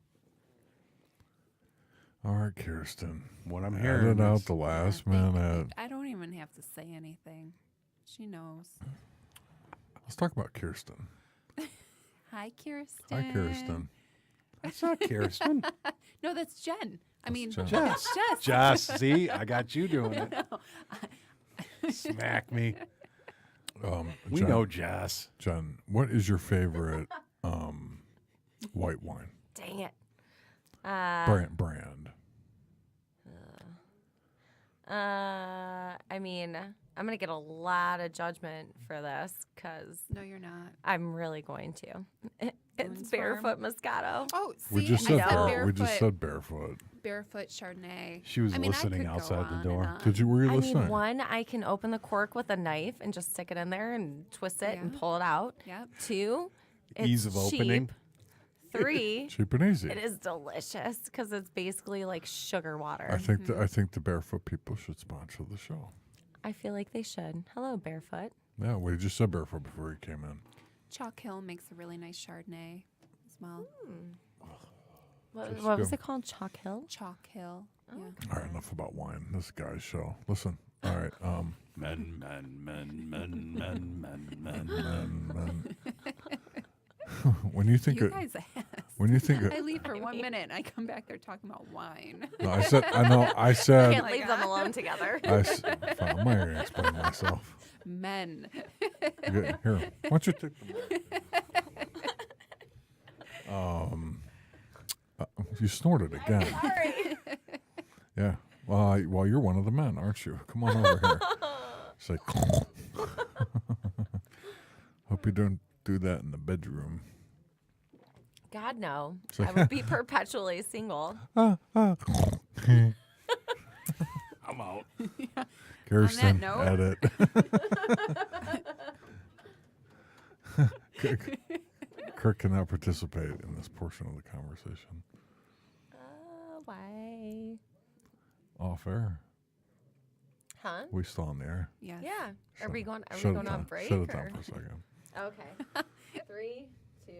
All right, Kirsten.
What I'm
Add
hearing
it out
is
the last
Yeah,
minute.
I don't even have to say anything. She knows.
Let's talk about Kirsten.
Hi, Kirsten.
Hi, Kirsten.
that's not Kirsten.
No, that's Jen. I mean,
Jen.
that's Jess.
Jess, see, I got you doing it. Smack me. We
Jen,
know Jess.
Jen, what is your favorite white wine?
Dang it.
Brand.
I mean, I'm going to get a lot of judgment for this because
No, you're not.
I'm really going to. It's
Boone's
Barefoot Moscato.
Oh, see,
We just
I
said
said
barefoot. We just
barefoot.
said barefoot.
Barefoot Chardonnay.
She was
I mean, I
listening
could go
outside the
on
door.
and on.
Were you
I
listening?
mean, one, I can open the cork with a knife and just stick it in there and twist it and
Yeah.
pull it out.
Yep.
Two, it's
Ease of
cheap.
opening.
Three,
Cheap and easy.
it is delicious because it's basically like sugar water.
I think the barefoot people should sponsor the show.
I feel like they should. Hello, Barefoot.
Yeah, we just said barefoot before he came in.
Chalk Hill makes a really nice Chardonnay as well.
Just
What was
go.
it called? Chalk Hill?
Chalk Hill. Yeah.
All right, enough about wine. This guy's show. Listen. All right.
Men.
When you think
You
of,
guys ask.
when you think of,
I leave for 1 minute and I come back there talking about wine.
no, I said, I know, I said,
Can't leave them alone together.
fine, I'm not going to explain myself.
Men.
Here, why don't you take the you snorted again.
Sorry.
Yeah. Well, you're one of the men, aren't you? Come on over here. It's like, hope you don't do that in the bedroom.
God, no.
like-
I would be perpetually single.
I'm out.
Kirsten,
note-
edit. Kirk cannot participate in this portion of the conversation.
Why?
Off air.
Huh?
We still on the air.
Yes.
Yeah. Are
Shut
we
it-
going? Are
shut
we
it
going on
down.
break?
Shut it
or?
down for a second.
Okay. 3, 2,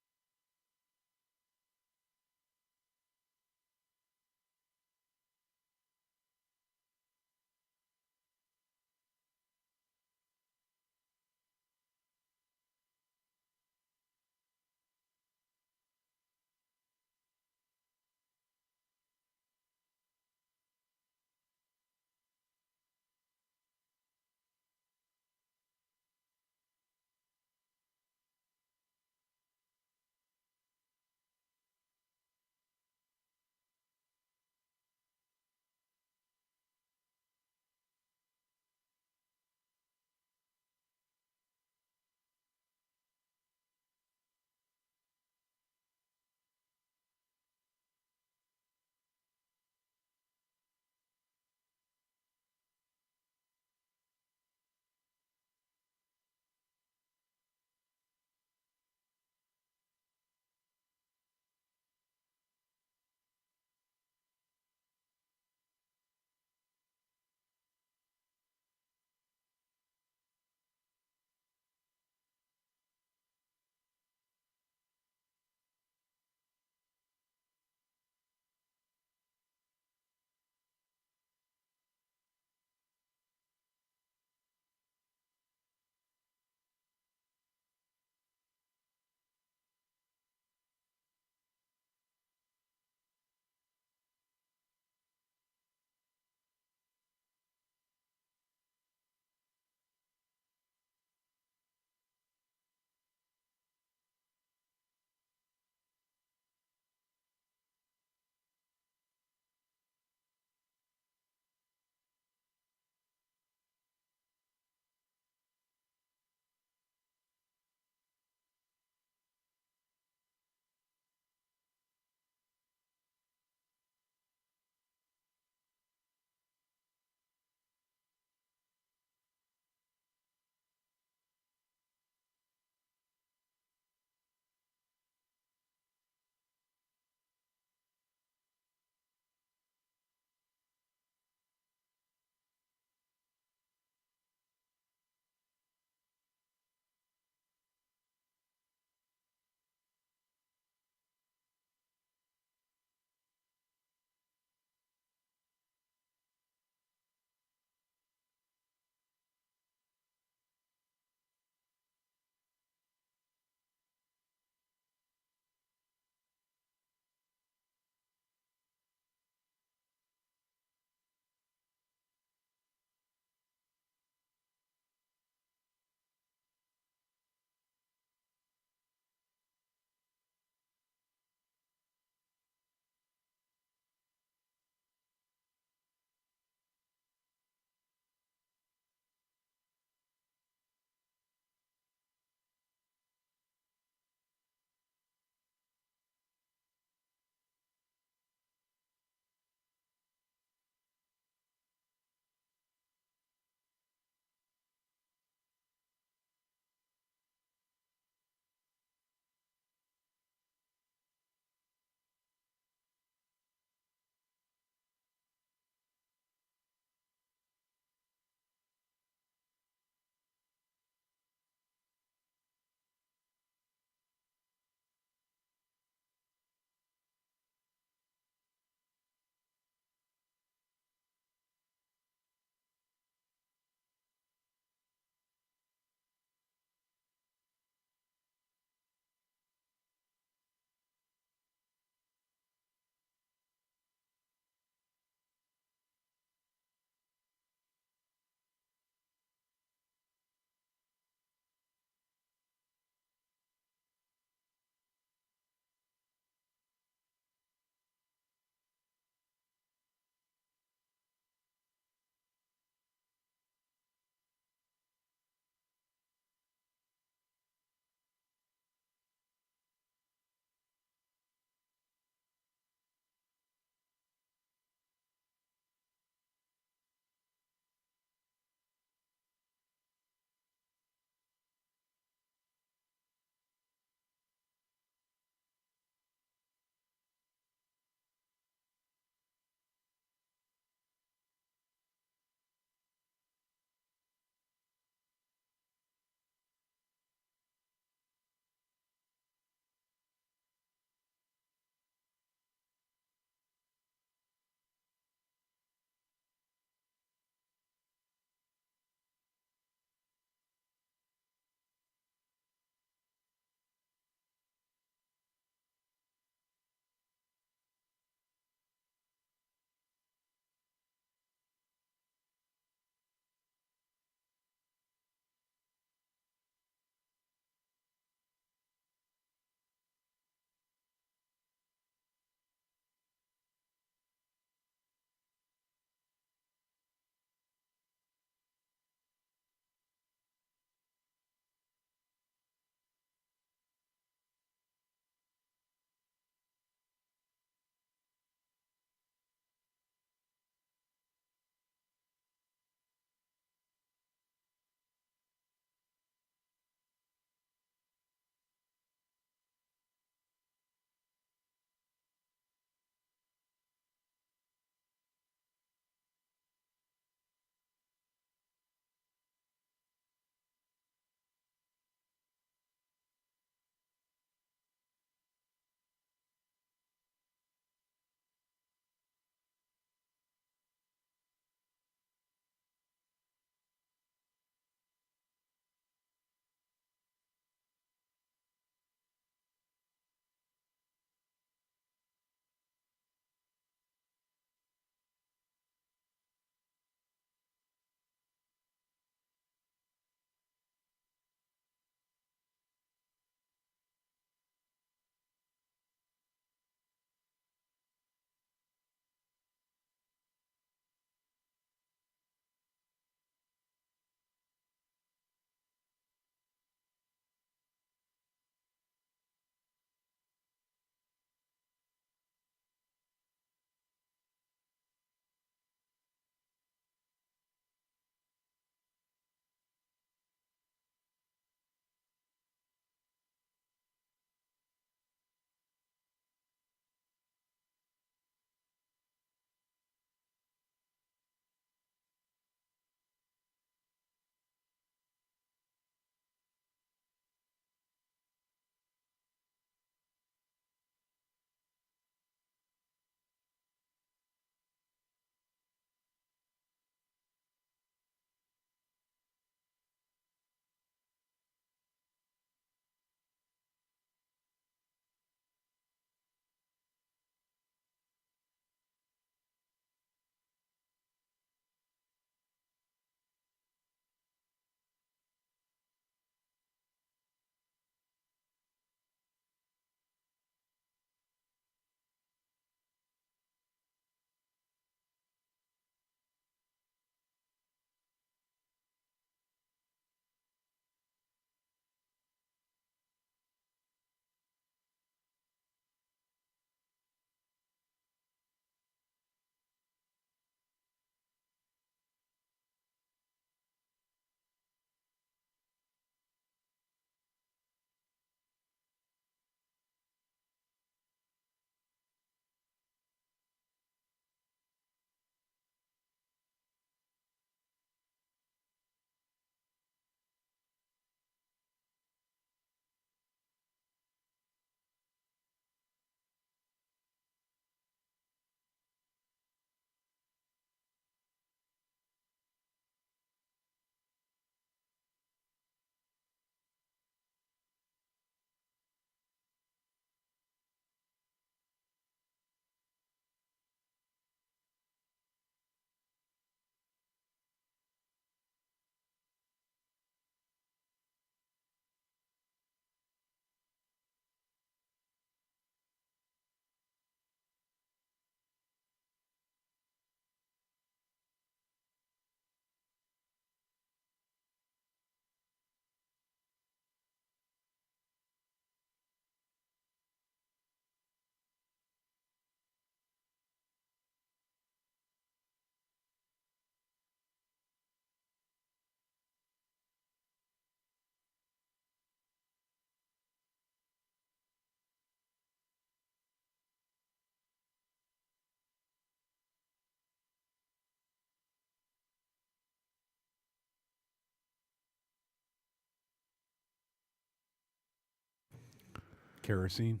Kerosene.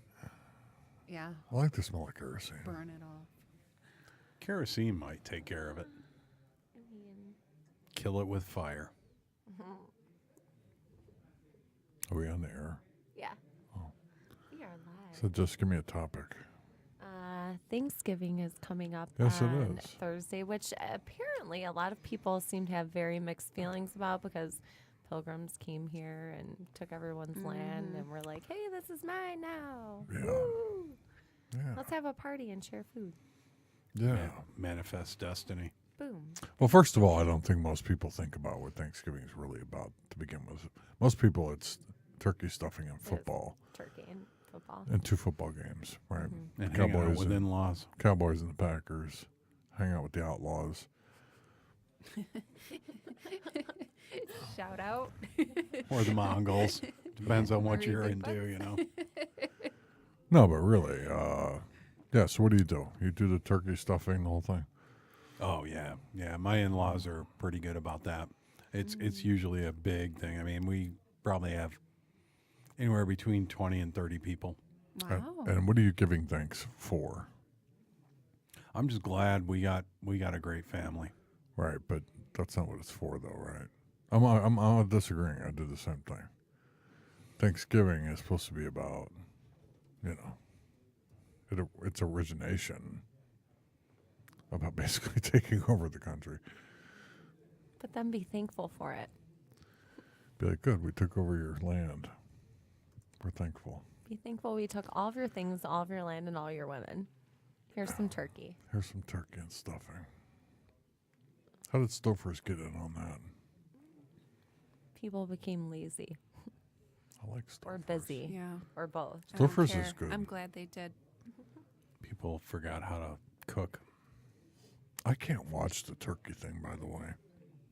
Yeah,
I like the smell of kerosene.
burn it off.
Kerosene might take care of it. Kill it with fire.
Are we on the air?
Yeah.
Oh.
We are live.
So just give me a topic.
Thanksgiving is coming up
Yes, it
on
is.
Thursday, which apparently a lot of people seem to have very mixed feelings about because pilgrims came here and took everyone's land and were like, hey, this is mine now.
Yeah.
Woo!
Yeah.
Let's have a party and share food.
Yeah.
Manifest destiny.
Boom.
Well, first of all, I don't think most people think about what Thanksgiving is really about to begin with. Most people, it's turkey stuffing and football.
Turkey and football.
And 2 football games, right?
And hang out
Cowboys
with
and
in-laws.
Cowboys and the Packers, hang out with the Outlaws.
Shout out.
Or the Mongols. Depends on what
Are you
you're
big
into, you know.
No, but really, yeah. So what do? You do the turkey stuffing, the whole thing?
Oh, yeah. Yeah, my in-laws are pretty good about that. It's usually a big thing. I mean, we probably have anywhere between 20 and 30 people.
Wow.
And what are you giving thanks for?
I'm just glad we got a great family.
Right, but that's not what it's for, though, right? I'm disagreeing. I do the same thing. Thanksgiving is supposed to be about, its origination about basically taking over the country.
But then be thankful for it.
Be like, good, we took over your land. We're thankful.
Be thankful we took all of your things, all of your land, and all your women. Here's some turkey.
Here's some turkey and stuffing. How did Stofers get in on that?
People became lazy
I like Stofers.
or busy
Yeah.
or both.
I don't
Stouffer's
care.
is good.
I'm glad they did.
People forgot how to cook.
I can't watch the turkey thing, by the way.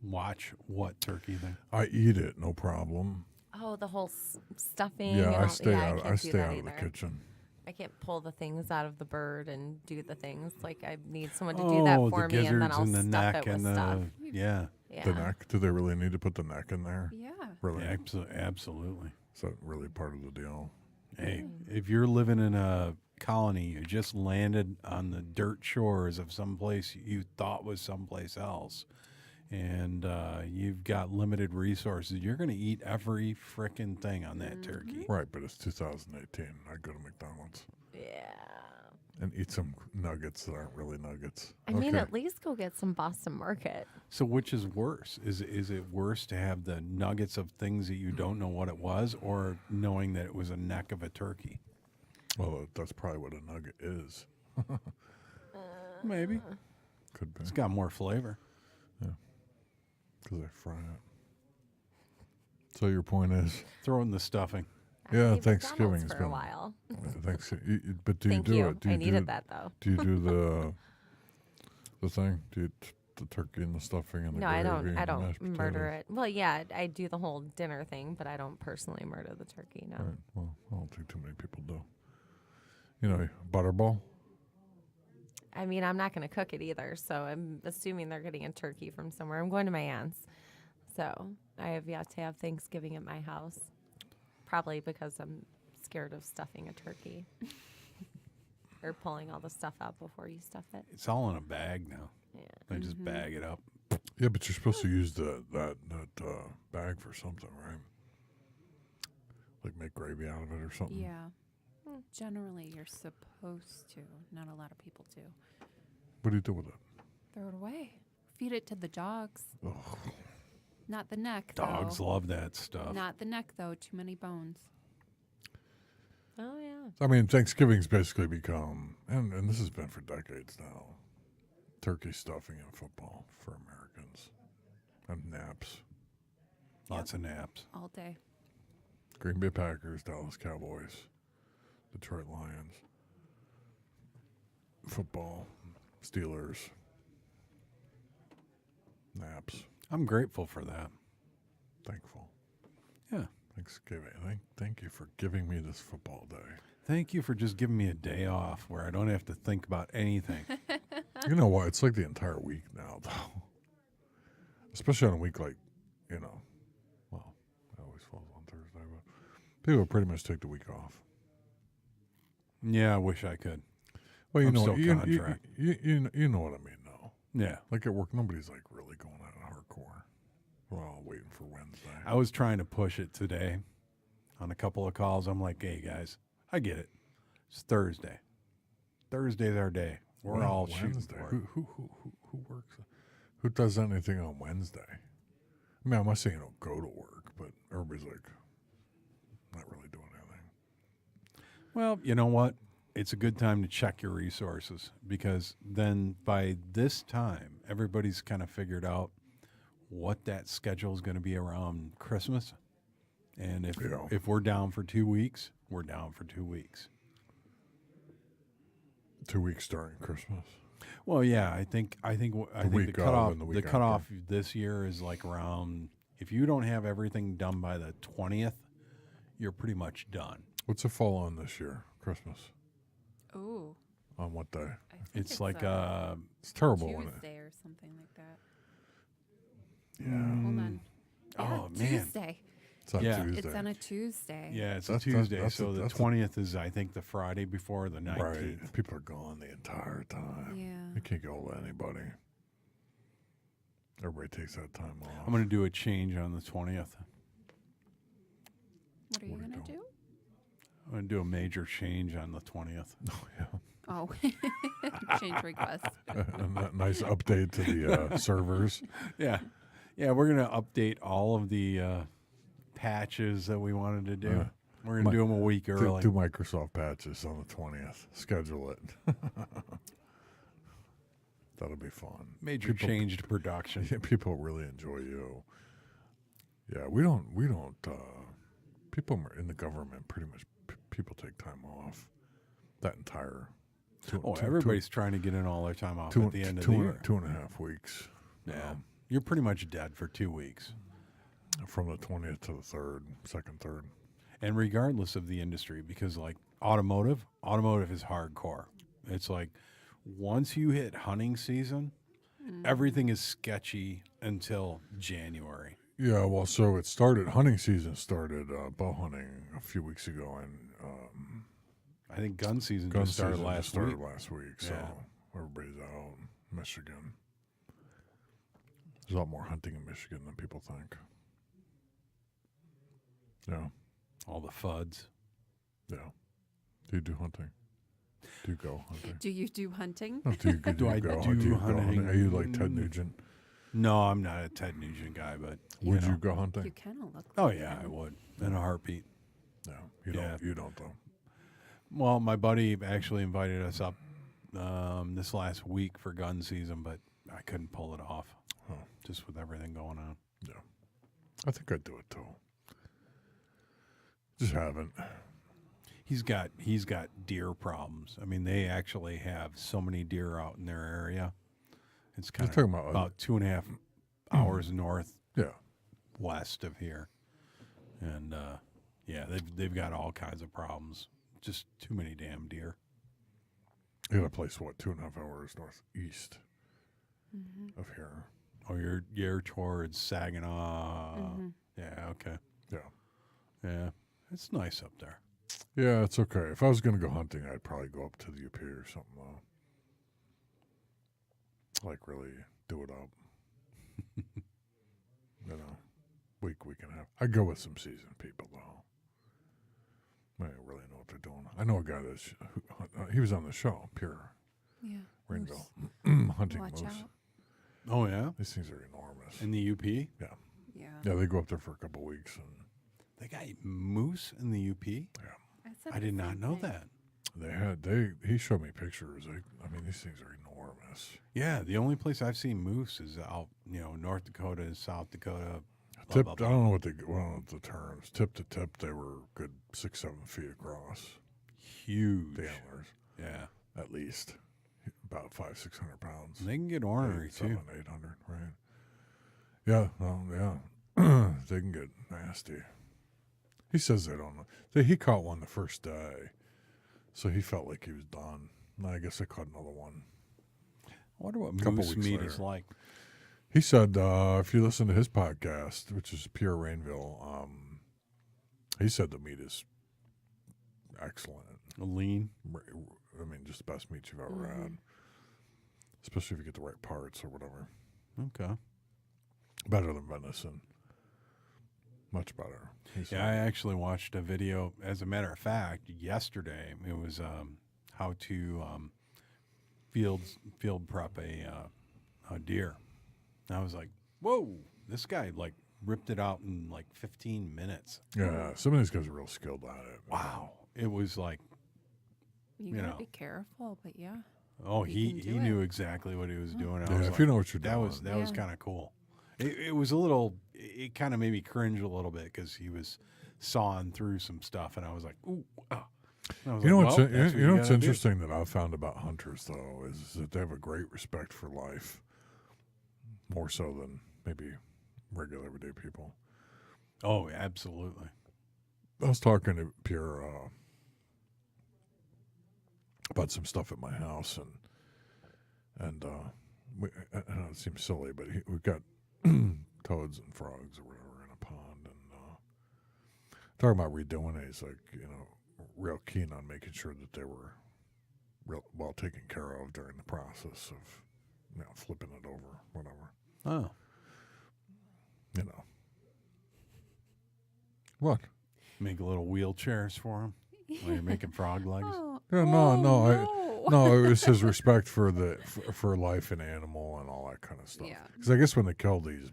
Watch what turkey thing?
I eat it, no problem.
Oh, the whole stuffing.
Yeah,
and
I
all-
stay
yeah,
out.
can't
I
do
stay
that
out of the
either.
kitchen.
I can't pull the things out of the bird and do the things. Like I need someone to do that for
the
me, and then
gizzards
I'll
and the
stuff
neck
it with
and the
stuff.
yeah.
Yeah.
The neck. Do they really need to put the neck in there?
Yeah.
Really?
Absolutely.
Is that really part of the deal?
Hey, if you're living in a colony, you just landed on the dirt shores of some place you thought was someplace else, and you've got limited resources, you're going to eat every frickin' thing on that turkey.
Right, but it's 2018. I go to McDonald's
Yeah.
and eat some nuggets that aren't really nuggets.
I mean, at least go get some Boston Market.
So which is worse? Is it worse to have the nuggets of things that you don't know what it was, or knowing that it was a neck of a turkey?
Well, that's probably what a nugget is.
Maybe.
Could be.
It's got more flavor.
Because I fry it. So your point is,
Throw in the stuffing.
I
Yeah,
ate
Thanksgiving's
McDonald's for
been-
a while.
Thanksgiving. But do
Thank
you do
you.
it? Do
I
you
needed
do,
that though.
Do you do the thing? Do you the turkey and the stuffing and the
No,
gravy
I don't.
and
I
the
don't
mashed
murder
potatoes?
it. Well, yeah, I do the whole dinner thing, but I don't personally murder the turkey. No.
Right. Well, I don't think too many people do. Butterball.
I mean, I'm not going to cook it either, so I'm assuming they're getting a turkey from somewhere. I'm going to my aunt's, so I have yet to have Thanksgiving at my house. Probably because I'm scared of stuffing a turkey or pulling all the stuff out before you stuff it.
It's all in a bag now.
Yeah.
They just bag it up.
Yeah, but you're supposed to use that bag for something, right? Like make gravy out of it or something.
Yeah. Generally, you're supposed to. Not a lot of people do.
What do you do with it?
Throw it away. Feed it to the dogs.
Ugh.
Not the neck,
Dogs
though.
love that stuff.
Not the neck, though. Too many bones.
Oh, yeah.
I mean, Thanksgiving's basically become, and this has been for decades now, turkey stuffing and football for Americans. And naps.
Lots of naps.
All day.
Green Bay Packers, Dallas Cowboys, Detroit Lions, football, Steelers, naps.
I'm grateful for that.
Thankful.
Yeah.
Thanksgiving. Thank you for giving me this football day.
Thank you for just giving me a day off where I don't have to think about anything.
You know what? It's like the entire week now, though. Especially on a week like, well, it always falls on Thursday, but people pretty much take the week off.
Yeah, I wish I could.
Well,
I'm
know,
still
you know what I mean, though.
Yeah.
Like at work, nobody's like really going at it hardcore. We're all waiting for Wednesday.
I was trying to push it today on a couple of calls. I'm like, hey, guys, I get it. It's Thursday. Thursday's our day. We're all shooting
Wednesday.
for it.
Who works? Who does anything on Wednesday? I mean, I'm not saying you don't go to work, but everybody's like, not really doing anything.
Well, you know what? It's a good time to check your resources because then by this time, everybody's kind of figured out what that schedule is going to be around Christmas. And if we're down for 2 weeks, we're down for 2 weeks.
2 weeks during Christmas.
Well, yeah, I think the cutoff this year is like around. If you don't have everything done by the 20th, you're pretty much done.
What's it fall on this year? Christmas.
Ooh.
On what day?
I think
It's like
it's terrible.
Tuesday or something like that.
Yeah.
Hold on.
Oh,
Yeah,
man.
Tuesday.
It's on
Yeah.
Tuesday.
It's on a Tuesday.
Yeah, it's
That's-
a Tuesday.
that's-
So the
that's-
20th is, I think, the Friday before the 19th.
Right. People are gone the entire time.
Yeah.
You can't get hold of anybody. Everybody takes that time off.
I'm going to do a change on the 20th.
What are you
What are you
going to do?
I'm going to do a major change on the 20th.
Oh, yeah.
Oh, change request.
A nice update to the servers.
Yeah. Yeah, we're going to update all of the patches that we wanted to do. We're going to do them a week early.
Do Microsoft patches on the 20th. Schedule it. That'll be fun.
Major change to production.
Yeah, people really enjoy you. Yeah, we don't. People in the government pretty much. People take time off. That entire.
Everybody's trying to get in all their time off at the end of the year.
2.5 weeks.
Yeah, you're pretty much dead for 2 weeks.
From the 20th to the 3rd, 2nd, 3rd.
And regardless of the industry, because like automotive is hardcore. It's like once you hit hunting season, everything is sketchy until January.
Yeah, well, so it started. Hunting season started bow hunting a few weeks ago, and
I think gun season just started last week.
So everybody's out in Michigan. There's a lot more hunting in Michigan than people think. Yeah.
All the FUDs.
Yeah. Do you do hunting? Do you go hunting?
Do you do hunting?
No, do you go hunting? Are you like Ted Nugent?
No, I'm not a Ted Nugent guy, but
Would you go hunting?
You kind of look.
Oh
like
yeah,
him.
I would in a heartbeat.
No, you don't. You don't though.
Well, my buddy actually invited us up this last week for gun season, but I couldn't pull it off, just with everything going on.
Yeah, I think I'd do it too. Just haven't.
He's got deer problems. I mean, they actually have so many deer out in their area. It's kind
You're
of
talking
about 2.5 hours north
Yeah.
west of here, and yeah, they've got all kinds of problems. Just too many damn deer.
You got a place, 2.5 hours northeast of here.
Oh, you're towards Saginaw. Yeah, okay.
Yeah.
Yeah, it's nice up there.
Yeah, it's okay. If I was going to go hunting, I'd probably go up to the UP or something, though. Like, really do it up. Week and a half. I'd go with some seasoned people, though. I don't really know what they're doing. I know a guy he was on the show, Pure
Yeah.
Rainville, hunting
Watch
moose.
out.
Oh yeah,
These things are enormous.
in the UP,
Yeah.
Yeah, they go up there for a couple weeks, and
they got moose in the UP.
said
I
the
did not
same
know
thing.
that.
he showed me pictures. I mean, these things are enormous.
Yeah, the only place I've seen moose is out, North Dakota, South Dakota.
I don't know what the terms. Tip to tip, they were good 6-7 feet across.
Huge.
The antlers,
Yeah,
at least about 500-600 pounds.
they can get ornery too.
700-800, right? Yeah, well, yeah, they can get nasty. He says they don't know. He caught one the first day, so he felt like he was done. And I guess I caught another one.
I wonder what
Couple
moose
weeks
meat
later.
is like.
He said if you listen to his podcast, which is Pure Rainville, he said the meat is excellent.
Lean.
I mean, just the best meat you've ever
Mm-hmm.
had. Especially if you get the right parts or whatever.
Okay.
Better than venison. Much better. He said.
Yeah, I actually watched a video. As a matter of fact, yesterday it was how to field prep a deer. And I was like, whoa! This guy like ripped it out in like 15 minutes.
Yeah, some of these guys are real skilled at it.
Wow! It was like,
You
You
gotta
know.
be careful, but yeah.
oh,
You
he
can do
knew exactly what he was doing. I
Yeah,
was
if
like,
you know what you're
that
doing.
was
Yeah.
kind of cool. It was a little. It kind of made me cringe a little bit because he was sawing through some stuff, and I was like, ooh. Ah. And I was
You know
like,
what's
well, that's
you know
what
what's
gotta do.
interesting that I've found about hunters though is that they have a great respect for life, more so than maybe regular everyday people.
Oh, absolutely.
I was talking to Pierre about some stuff at my house, and I know it seems silly, but we've got toads and frogs or whatever in a pond, and talking about redoing it. He's like, real keen on making sure that they were real well taken care of during the process of, flipping it over, whatever.
Oh,
What?
make little wheelchairs for him while you're making frog legs.
Oh,
Yeah, no,
no.
No, it was his respect for for life and animal and all that kind of stuff.
Yeah.
Because I guess when they kill these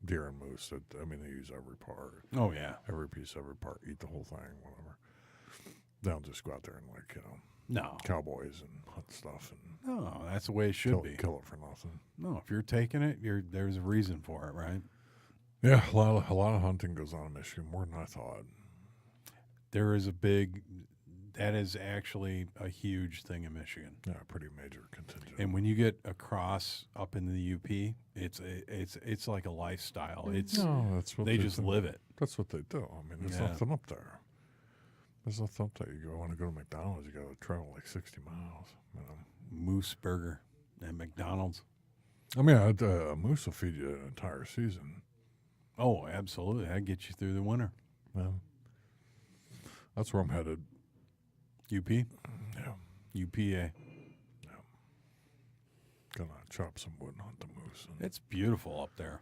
deer and moose, they use every part,
Oh yeah.
every piece, every part, eat the whole thing, whatever. They don't just go out there and
No.
cowboys and hunt stuff and
No, that's the way it should be.
kill it for nothing.
No, if you're taking it, there's a reason for it, right?
Yeah, a lot of hunting goes on in Michigan, more than I thought.
There is that is actually a huge thing in Michigan.
Yeah, pretty major contingent.
And when you get across up in the UP, it's like a lifestyle. It's
no, that's what
they just
do.
live it.
That's what they do. I mean, there's
Yeah.
nothing up there. There's nothing up there. You want to go to McDonald's, you got to travel like 60 miles.
Moose burger at McDonald's.
I mean, a moose will feed you an entire season.
Oh, absolutely. That gets you through the winter.
Yeah. That's where I'm headed.
UP?
Yeah.
UPA.
Gonna chop some wood and hunt the moose. And,
It's beautiful up there.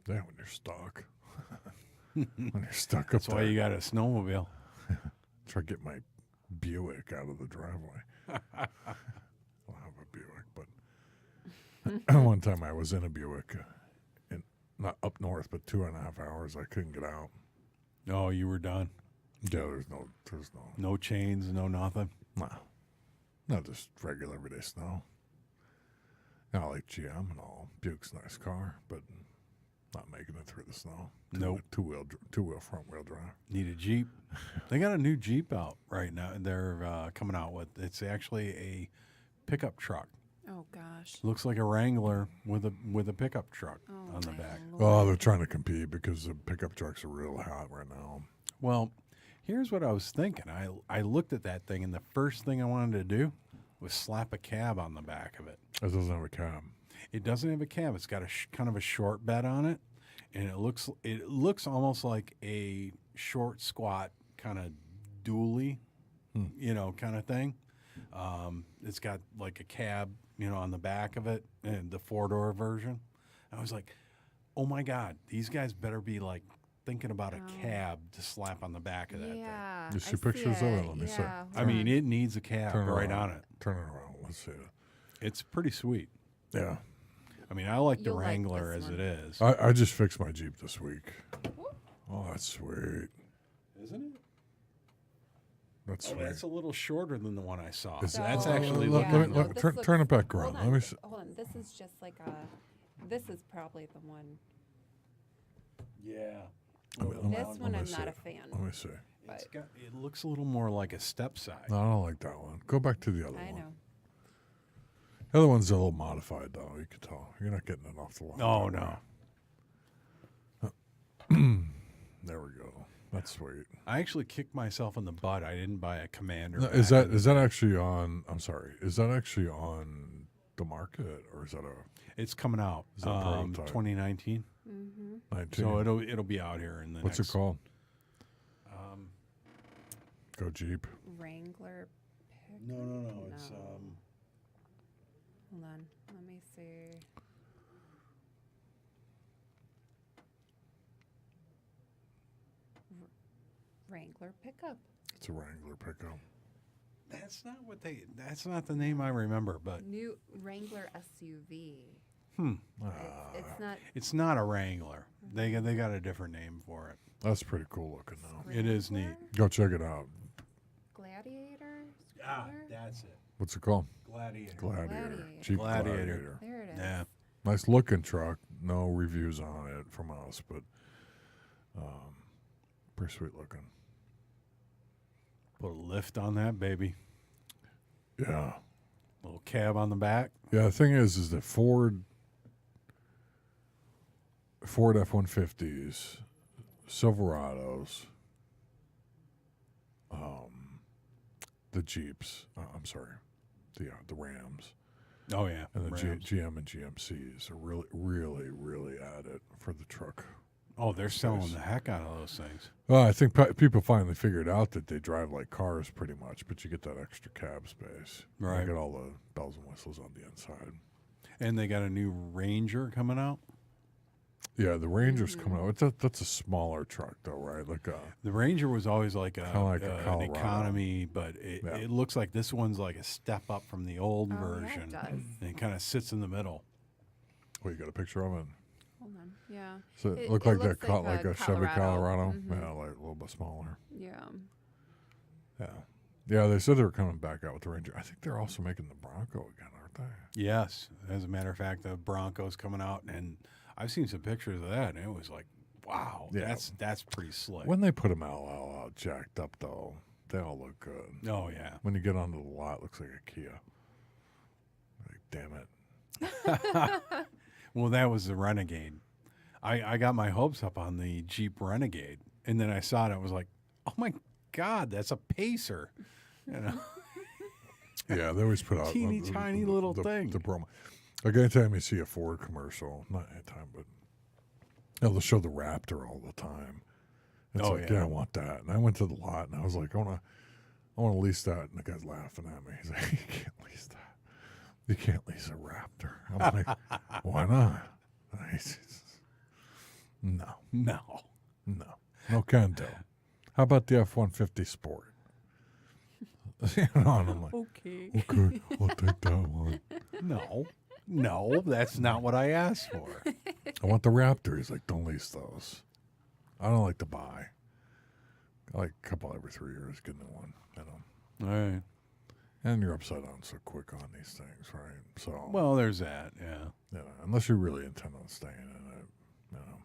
yeah, when you're stuck. When you're stuck up
That's
there.
why you got a snowmobile.
Try to get my Buick out of the driveway. I don't have a Buick, but one time I was in a Buick, not up north, but 2.5 hours. I couldn't get out.
Oh, you were done.
Yeah, there's no,
No chains, no nothing.
not just regular everyday snow. I like GM and all. Buick's a nice car, but not making it through the snow.
Nope.
Two-wheel front wheel drive.
Need a Jeep. They got a new Jeep out right now. They're coming out with. It's actually a pickup truck.
Oh gosh.
Looks like a Wrangler with a pickup truck
Oh,
on the
my
back.
Lord.
Oh, they're trying to compete because the pickup trucks are real hot right now.
Well, here's what I was thinking. I looked at that thing, and the first thing I wanted to do was slap a cab on the back of it.
It doesn't have a cab.
It doesn't have a cab. It's got a kind of a short bed on it, and it looks almost like a short, squat kind of dually, kind of thing. It's got like a cab, on the back of it, and the 4-door version. I was like, oh my God, these guys better be like thinking about a cab to slap on the back of that thing.
Yeah.
You see
I
pictures of it?
it.
Let me see.
Yeah.
I mean, it needs a cab
Turn it
right
around.
on it.
Turn it around. Let's see it.
It's pretty sweet.
Yeah.
I mean, I like the
You'll like
Wrangler
this
as
one.
it is.
I just fixed my Jeep this week. Oh, that's sweet.
Isn't it?
That's
Oh,
sweet.
that's a little shorter than the one I saw.
Is-
That's
No,
actually
let
looking
me-
more-
let- turn it back around. Let me see.
Hold on. This is just like this is probably the one.
Yeah.
This one I'm not a fan.
Let me see.
It looks a little more like a step side.
No, I don't like that one. Go back to the other
I
one.
know.
The other one's a little modified, though. You can tell. You're not getting it off the lot.
Oh, no.
There we go. That's sweet.
I actually kicked myself in the butt. I didn't buy a Commander.
Now, is that actually on? I'm sorry. Is that actually on the market, or is that a
It's coming out.
Is that prototype?
2019.
Mm-hmm.
19?
So it'll be out here in the
What's
next.
it called?
Um,
Go Jeep.
Wrangler pickup?
No. It's
Hold on. Let me see. Wrangler pickup.
It's a Wrangler pickup.
that's not what they. That's not the name I remember. But
New Wrangler SUV.
Ah,
It's not.
it's not a Wrangler. They got a different name for it.
that's pretty cool looking though.
It is neat.
Wrangler?
Go check it out.
Gladiator.
Ah,
Scooter?
that's it.
What's it called?
Gladiator.
Gladiator.
Gladiator.
Jeep
Gladiator.
Gladiator.
There it is.
Yeah.
Nice looking truck. No reviews on it from us, but pretty sweet looking.
Put a lift on that baby.
Yeah.
Little cab on the back.
Yeah, the thing is that Ford F-150s, Silverados, the Jeeps, I'm sorry, the Rams,
Oh yeah.
and the
Rams.
GM and GMCs are really at it for the truck.
Oh, they're selling the heck out of those things.
Well, I think people finally figured out that they drive like cars pretty much, but you get that extra cab space.
Right.
You get all the bells and whistles on the inside.
And they got a new Ranger coming out.
Yeah, the Ranger's coming out. That's a smaller truck though, right? Like
The Ranger was always like
Kinda like a
an
Colorado.
economy, but
Yeah.
it looks like this one's like a step up from the old
Oh, yeah, it
version.
does.
And it kind of sits in the middle.
oh, you got a picture of it?
Hold on. Yeah.
So it
It-
looked
it
like
looks
that,
like
like
a
a Chevy
Colorado.
Colorado.
Mhm.
Yeah, like a little bit smaller.
Yeah.
Yeah, yeah. They said they were coming back out with the Ranger. I think they're also making the Bronco again, aren't they?
Yes. As a matter of fact, the Bronco's coming out, and I've seen some pictures of that, and it was like, wow,
Yeah.
that's pretty slick.
When they put them all jacked up though, they all look good.
Oh, yeah.
When you get onto the lot, it looks like a Kia. Like, damn it.
Well, that was the Renegade. I got my hopes up on the Jeep Renegade, and then I saw it. I was like, oh, my God, that's a Pacer. You know?
Yeah, they always put out
Teeny tiny little thing.
The promo. Like anytime you see a Ford commercial, not anytime, but they'll show the Raptor all the time. It's
Oh,
like,
yeah.
I want that. And I went to the lot and I was like, I want to lease that. And the guy's laughing at me. He's like, you can't lease that. You can't lease a Raptor. I'm like, why not? And he says, no, no can do. How about the F-150 Sport? You know, and I'm like,
Okay.
okay, I'll take that one.
No, that's not what I asked for.
I want the Raptor. He's like, don't lease those. I don't like to buy. I like a couple every 3 years, get a new one. You know,
All right.
and you're upside down so quick on these things, right? So,
Well, there's that, yeah.
you know, unless you really intend on staying in it, you know.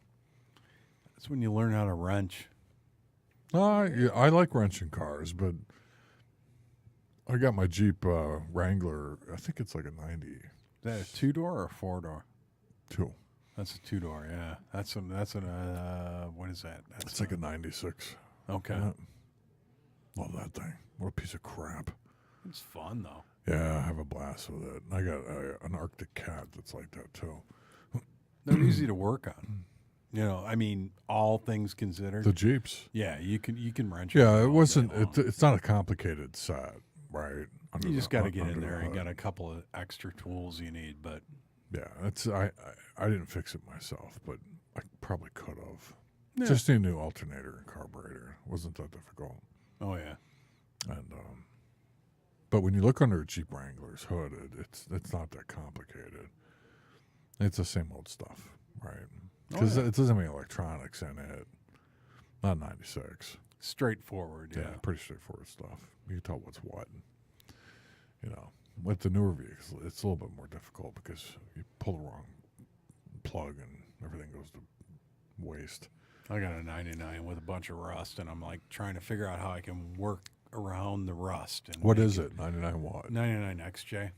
That's when you learn how to wrench.
Yeah, I like wrenching cars, but I got my Jeep Wrangler. I think it's like a 92.
Is that a 2-door or a 4-door? That's a 2-door, yeah. That's what is that? That's
It's like a 96.
Okay.
Yeah. Love that thing. What a piece of crap.
It's fun, though.
Yeah, I have a blast with it. I got an Arctic Cat that's like that too.
They're easy to work on. You know, I mean, all things considered.
The Jeeps.
Yeah, you can wrench.
Yeah,
them
it
all
wasn't.
day long.
It's not a complicated set, right?
You just got to get in
under
there.
the
You got
hood.
a couple of extra tools you need, but
Yeah, it's. I didn't fix it myself, but I probably could have.
Yeah.
Just need a new alternator and carburetor. It wasn't that difficult.
oh yeah,
And but when you look under a Jeep Wrangler's hood, it's not that complicated. It's the same old stuff, right? Because
yeah.
it doesn't have any electronics in it. Not 96.
straightforward.
Yeah,
Yeah,
pretty straightforward stuff. You can tell what's what. You know, with the newer vehicles, it's a little bit more difficult because you pull the wrong plug and everything goes to waste.
I got a 99 with a bunch of rust, and I'm like trying to figure out how I can work around the rust. And
What
make
is it? 99 watt?
99 XJ.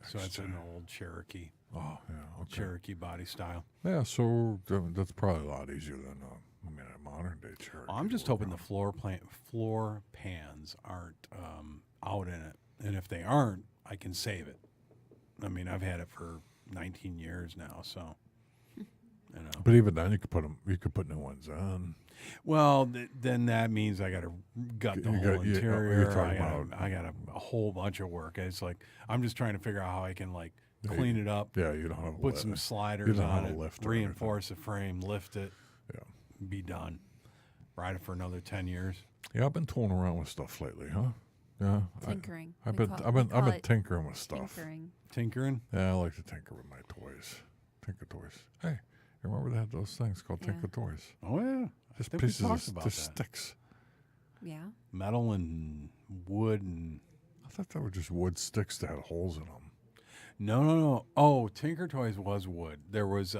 So it's an
XJ.
old Cherokee,
Oh, yeah. Okay.
Cherokee body style.
Yeah, so that's probably a lot easier than a modern day Cherokee.
I'm just
to work
hoping the
on.
floor pans aren't out in it, and if they aren't, I can save it. I mean, I've had it for 19 years now, so You know.
But even then, you could put new ones in.
Well, then that means I got to gut the
You
whole
got- you-
interior.
you're talking about-
I got a whole bunch of work. It's like I'm just trying to figure out how I can like
Yeah,
clean it up,
Yeah, you don't have
put some sliders
don't
on
have a
it,
lift or
reinforce the frame, lift it,
Yeah.
be done. Ride it for another 10 years.
Yeah, I've been tooling around with stuff lately, huh? Yeah.
Tinkering.
I've
We
been
call-
I've
we
been
call
I've been
it
tinkering with stuff.
Tinkering.
Tinkering.
Yeah, I like to tinker with my toys. Tinker toys. Hey, you remember they had those things called
Yeah.
Tinker toys?
Oh, yeah.
Just
think we
pieces
talked
of
about
just
that.
sticks.
Yeah.
Metal and wood and
I thought they were just wood sticks that had holes in them.
no. Oh, Tinker Toys was wood. There was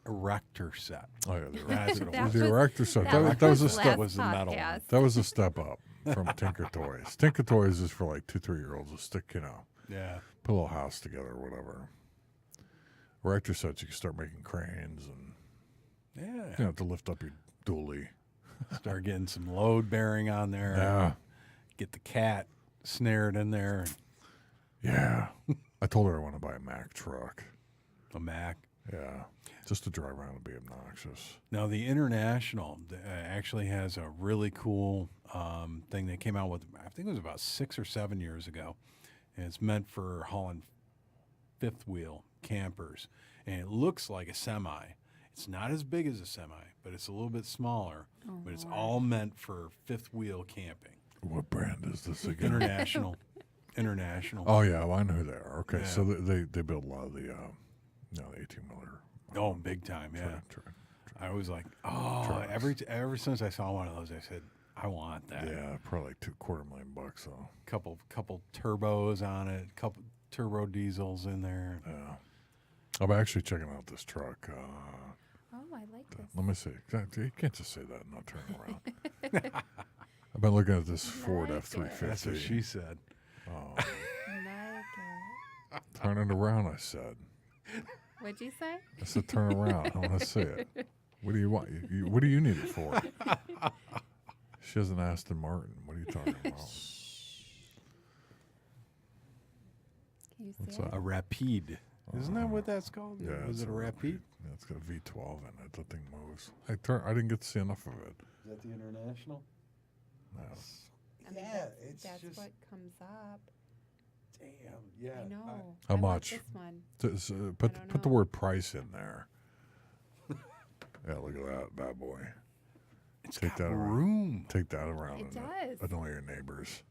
erector set.
Oh yeah, the
That's
erector,
what it
That
was.
the
was-
erector set.
that
That was a
was
step.
last
was the metal one.
podcast.
That was a step up from Tinker Toys. Tinker Toys is for like 2-3-year-olds. A stick,
Yeah.
put a little house together or whatever. Erector sets, you can start making cranes and
Yeah.
to lift up your dually.
Start getting some load bearing on there.
Yeah,
Get the cat snared in there.
yeah. I told her I want to buy a Mack truck.
A Mac.
Yeah, just to drive around and be obnoxious.
Now, the International actually has a really cool thing they came out with, I think it was about 6 or 7 years ago. And it's meant for hauling fifth wheel campers. And it looks like a semi. It's not as big as a semi, but it's a little bit smaller.
Oh,
But it's
Lord.
all meant for fifth wheel camping.
What brand is this again?
International. International.
Oh yeah, well, I know who they are. Okay,
Yeah.
so they build a lot of the 18-wheeler.
Oh, big time, yeah. I was like, oh,
Trucks.
ever since I saw one of those, I said, I want that.
Yeah, probably like $250,000 though.
Couple turbos on it, couple turbo diesels in there.
Yeah, I'm actually checking out this truck.
Oh, I like this.
Let me see. You can't just say that and not turn around. I've been looking at this Ford
like it.
F-350.
That's what she said.
Oh,
Like it.
turn it around, I said.
What'd you say?
I said turn around. I want to see it. What do you want? What do you need it for? She has an Aston Martin. What are you talking about?
Can you see
What's
it?
that?
A Rapide. Isn't that what that's called?
Yeah,
Was
it's
it a Rapide?
Yeah, it's got a V12 in it. That thing moves. I didn't get to see enough of it.
Is that the International?
No.
I mean,
Yeah,
that's,
it's
that's
just-
what comes up.
Damn, yeah.
I know.
How
I want
much?
This one.
Put
don't
the
know.
word price in there. Yeah, look at that bad boy.
It's
Take
got
that around.
room.
Take that around
It
and
does.
annoy your neighbors.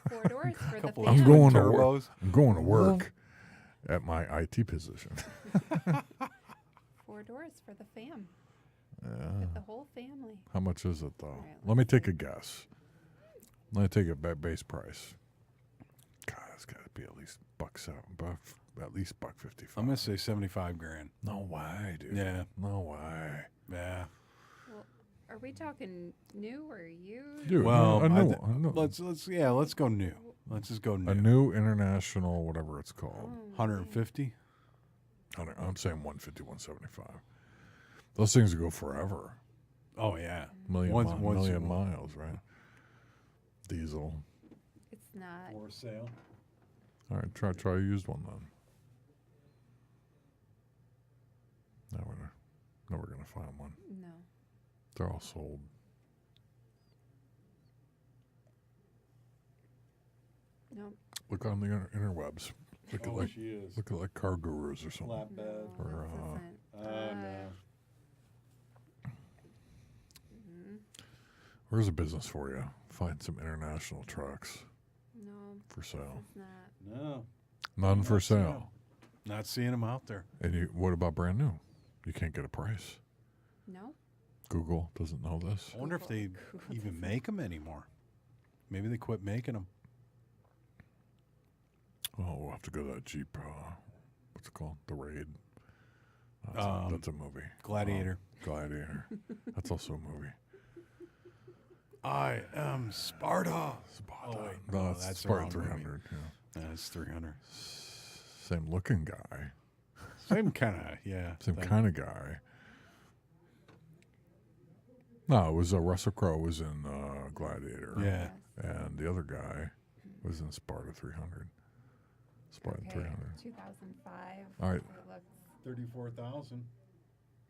4 doors for the
Couple
fan.
I'm going to
turbos.
work. I'm going to work at my IT position.
4 doors for the fam.
Yeah.
Fit the whole family.
How much is it though?
right,
Let me
let's
take
see.
a guess. Let me take a base price. God, it's got to be at least $1.7, at least $1.55.
I'm gonna say 75 grand.
No way, dude.
Yeah.
No way.
Yeah.
Well, are we talking new or used?
Dude,
Well,
I know.
let's go new. Let's just go new.
A new international, whatever it's called.
Oh,
150.
I'm saying 150, 175. Those things go forever.
Oh yeah.
Million
Once you-
miles, right? Diesel.
It's not.
For sale.
All right, try a used one then. Never gonna find one.
No.
They're all sold.
No.
Look on the interwebs. Look at
she is.
look at like car gurus or something.
Flatbed.
No,
Or,
this isn't. Mhm.
Where's a business for you? Find some international trucks
No,
for sale.
it's not.
No.
None for
Not seeing 'em.
sale.
Not seeing them out there.
And what about brand new? You can't get a price.
No.
Google doesn't know this.
I wonder if they even make them anymore. Maybe they quit making them.
Oh, we'll have to go to that Jeep. What's it called? The Raid. That's a movie.
Gladiator.
Gladiator. That's also a movie.
I am Sparta.
Sparta.
Oh, wait.
No,
No,
that's
that's the
Sparta
wrong
300. Yeah.
That's 300.
Same looking guy.
Same kind of, yeah.
Same
thing.
kind of guy. No, it was Russell Crowe was in Gladiator.
Yeah.
And the other guy was in Sparta 300. Spartan
Okay,
300.
2005.
All right.
It looks
34,000.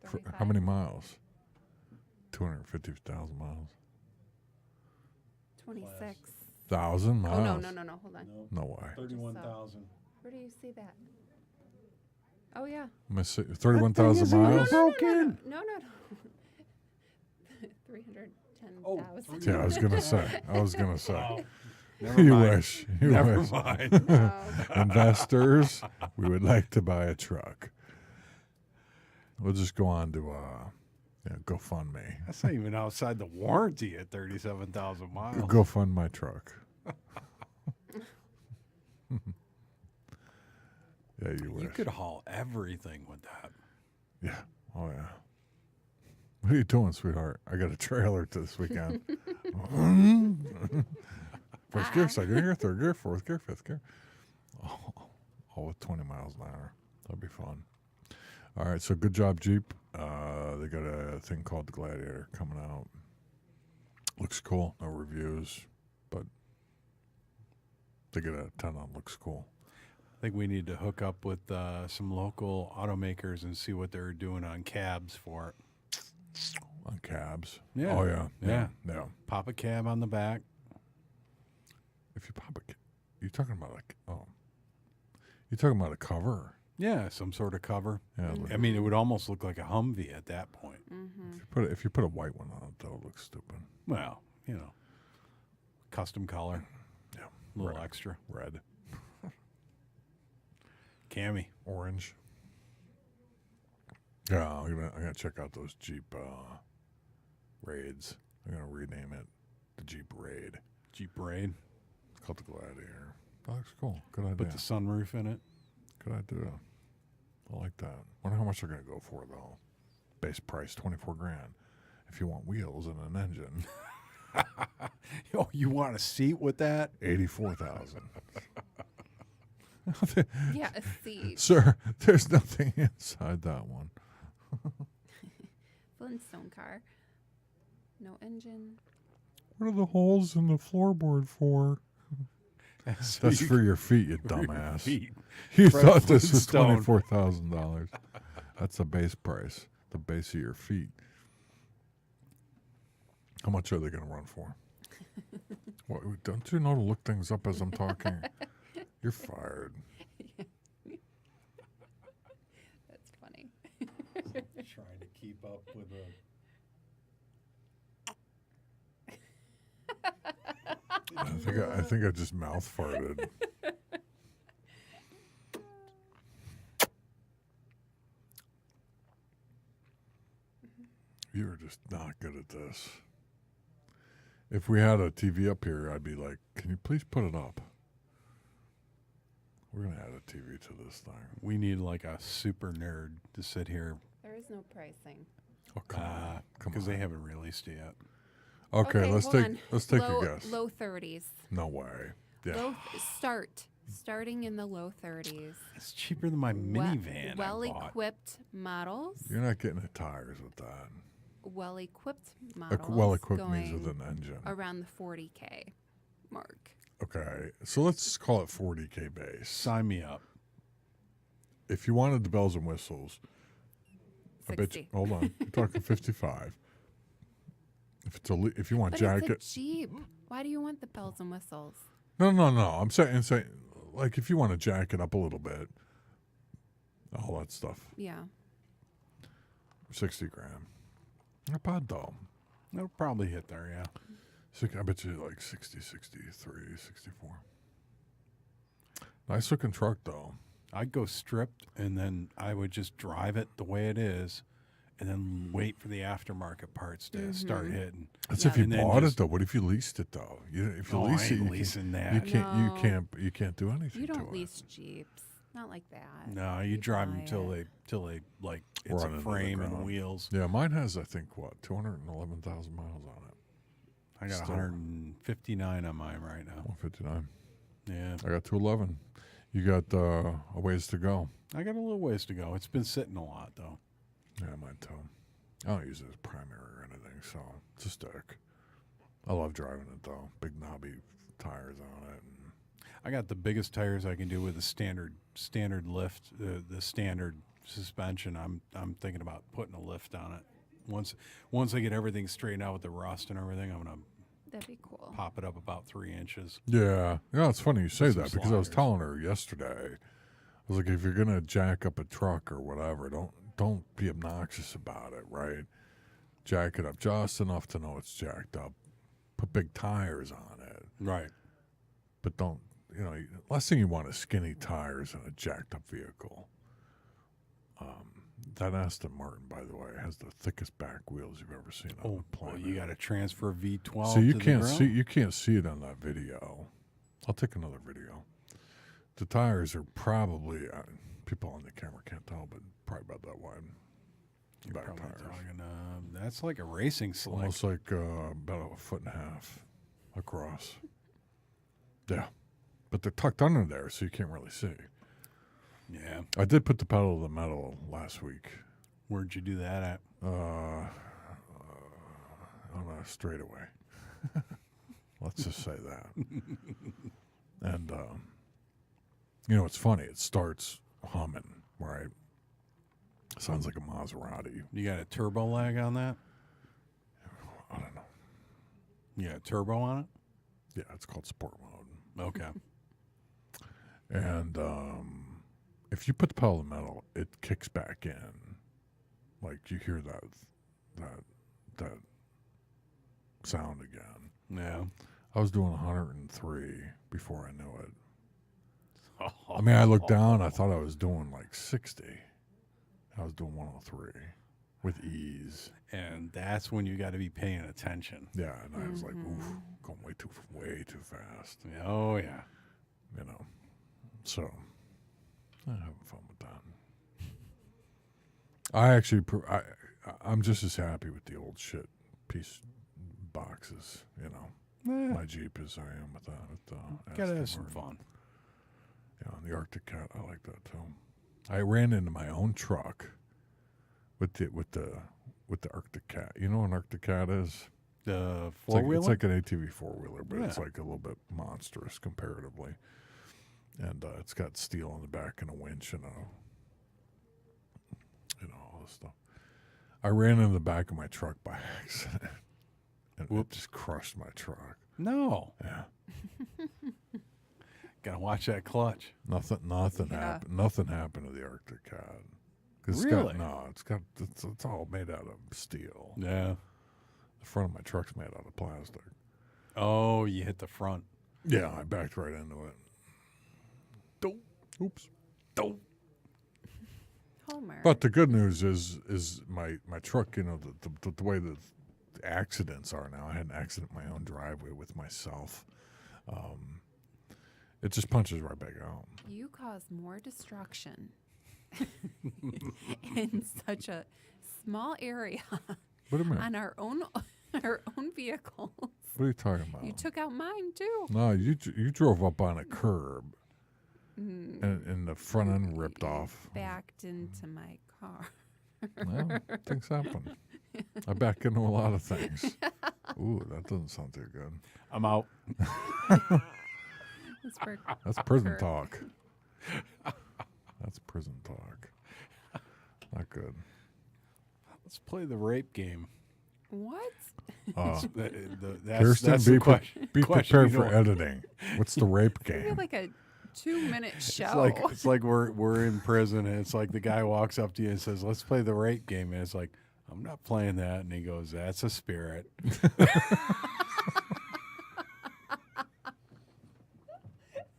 For how many miles? 250,000 miles.
26.
1,000 miles?
Oh, no. Hold on.
No way.
31,000.
Where do you see that? Oh, yeah.
31,000 miles?
No. 310,000.
Yeah, I was gonna say.
Oh, never
You
mind.
wish. You
Never
wish.
mind.
No.
Investors, we would like to buy a truck. We'll just go on to GoFundMe.
That's not even outside the warranty at 37,000 miles.
Go fund my truck. Yeah, you wish.
You could haul everything with that.
Yeah. Oh, yeah. What are you doing, sweetheart? I got a trailer this weekend. First gear, second gear, third gear, fourth gear, fifth gear. Oh, all with 20 miles an hour. That'd be fun. All right, so good job, Jeep. They got a thing called the Gladiator coming out. Looks cool. No reviews, but they get a 10 on. Looks cool.
I think we need to hook up with some local automakers and see what they're doing on cabs for it.
On cabs.
Yeah.
Oh, yeah.
Yeah.
Yeah.
Pop a cab on the back.
If you pop you're talking about you're talking about a cover.
Yeah, some sort of cover.
Yeah.
I mean, it would almost look like a Humvee at that point.
Mm-hmm.
If you put a white one on it, though, it looks stupid.
Well, custom color.
Yeah.
A little extra.
Red.
Cami.
Orange. Yeah, I'm gonna check out those Jeep Raids. I'm gonna rename it the Jeep Raid.
Jeep Raid.
It's called the Gladiator. That looks cool. Good idea.
Put the sunroof in it.
Good idea. I like that. Wonder how much they're gonna go for though. Base price $24,000. If you want wheels and an engine,
Oh, you want a seat with that?
$84,000.
Yeah, a seat.
Sir, there's nothing inside that one.
Flintstone car. No engine.
What are the holes in the floorboard for?
So
That's
you
for your feet, you
for your
dumbass.
feet.
You
Fred
thought this was
Flintstone.
$24,000. That's the base price, the base of your feet. How much are they going to run for? What, don't you know to look things up as I'm talking? You're fired.
That's funny.
Trying to keep up with
I think I just mouth farted. You're just not good at this. If we had a TV up here, I'd be like, can you please put it up? We're going to add a TV to this thing.
We need like a super nerd to sit here
There is no pricing.
Oh, come on.
because they haven't released it yet.
Okay, let's
hold on.
take
low,
a guess.
Low 30s.
No way. Yeah.
Starting in the low 30s.
It's cheaper than my minivan.
Well
I bought.
equipped models.
You're not getting the tires with that.
Well equipped models.
Well equipped means
going
with an engine.
around the 40K mark.
Okay, so let's call it 40K base.
Sign me up.
If you wanted the bells and whistles, I bet you,
60.
hold on, you're talking 55. If you want
But
jacket,
it's a Jeep. Why do you want the bells and whistles?
no. I'm saying like if you want to jack it up a little bit, all that stuff,
Yeah.
$60,000. Not bad though.
It'll probably hit there, yeah.
I bet you like 60, 63, 64. Nice looking truck though.
I'd go stripped, and then I would just drive it the way it is, and then wait for the aftermarket parts to start hitting.
That's
Yeah.
if you
And then
bought
just-
it though. What if you leased it though? If you
Oh,
lease
I
it,
ain't
you
leasing
can't,
that.
you can't do anything.
You
to
don't
it.
lease Jeeps. Not like that.
No, you drive them
buy
till
it.
they like it's
Run
a
into the
frame and
ground.
wheels.
Yeah, mine has I think 211,000 miles on it.
I got
Still.
159 on mine right now.
159.
Yeah,
I got 211. You got a ways to go.
I got a little ways to go. It's been sitting a lot though.
Yeah, mine too. I don't use it as primary or anything, so it's a stick. I love driving it though. Big knobby tires on it.
I got the biggest tires I can do with the standard lift, the standard suspension, I'm thinking about putting a lift on it. Once I get everything straightened out with the rust and everything, I'm gonna
That'd be cool.
pop it up about 3 inches.
Yeah. It's funny you say
Some
that because I was
sliders.
telling her yesterday. I was like, if you're gonna jack up a truck or whatever, don't be obnoxious about it, right? Jack it up just enough to know it's jacked up. Put big tires on it,
Right.
but don't. Last thing you want is skinny tires in a jacked up vehicle. That Aston Martin, by the way, has the thickest back wheels you've ever seen on the
Well,
planet.
you got to transfer V12.
So you
to the
can't
ground?
see it on that video. I'll take another video. The tires are probably people on the camera can't tell, but probably about that wide.
You're
Back
probably
tires,
talking, that's like a racing slick.
almost like about a foot and a half across. Yeah, but they're tucked under there, so you can't really see.
Yeah.
I did put the pedal to the metal last week.
Where'd you do that at?
On a straightaway. Let's just say that. And it's funny. It starts humming, right? Sounds like a Maserati.
You got a turbo lag on that?
I don't know.
You got a turbo on it?
Yeah, it's called sport mode.
Okay.
And if you put the pedal to the metal, it kicks back in. Like you hear that sound again.
Yeah.
I was doing 103 before I knew it. I mean, I looked down. I thought I was doing like 60. I was doing 103 with ease.
And that's when you got to be paying attention.
Yeah, and I was like, oof, going way too fast.
Oh, yeah.
So I'm having fun with that. I actually, I'm just as happy with the old shit piece boxes. My Jeep as I am with that. With,
Got to have
Aston
some
Martin.
fun.
Yeah, the Arctic Cat, I like that too. I ran into my own truck with the Arctic Cat. You know what an Arctic Cat is?
The
It's like,
four-wheeler?
it's like an ATV four-wheeler, but it's
Yeah.
like a little bit monstrous comparatively. And it's got steel on the back and a winch and all this stuff. I ran into the back of my truck by accident, and it just crushed my truck.
No.
Yeah,
Got to watch that clutch.
nothing
Yeah.
happened. Nothing happened to the Arctic Cat.
Really?
It's all made out of steel.
Yeah.
The front of my truck's made out of plastic.
Oh, you hit the front.
Yeah, I backed right into it. Oops.
Homer.
But the good news is my truck, the way the accidents are now. I had an accident in my own driveway with myself. It just punches right back out.
You cause more destruction in such a small area
What do you mean?
on our own vehicles.
What are you talking about?
You took out mine too.
No, you drove up on a curb, and the front end ripped off.
Backed into my car.
Well, things happen. I back into a lot of things. Ooh, that doesn't sound too good.
I'm out.
That's prison
Kurt.
talk. That's prison talk. Not good.
Let's play the rape game.
What?
That's
Kirsten,
that's the
be
question
prepared
you
for
don't-
editing. What's the rape
We have
game?
like a 2-minute show.
It's like we're in prison, and it's like the guy walks up to you and says, "Let's play the rape game," and it's like, "I'm not playing that," and he goes, "That's a spirit."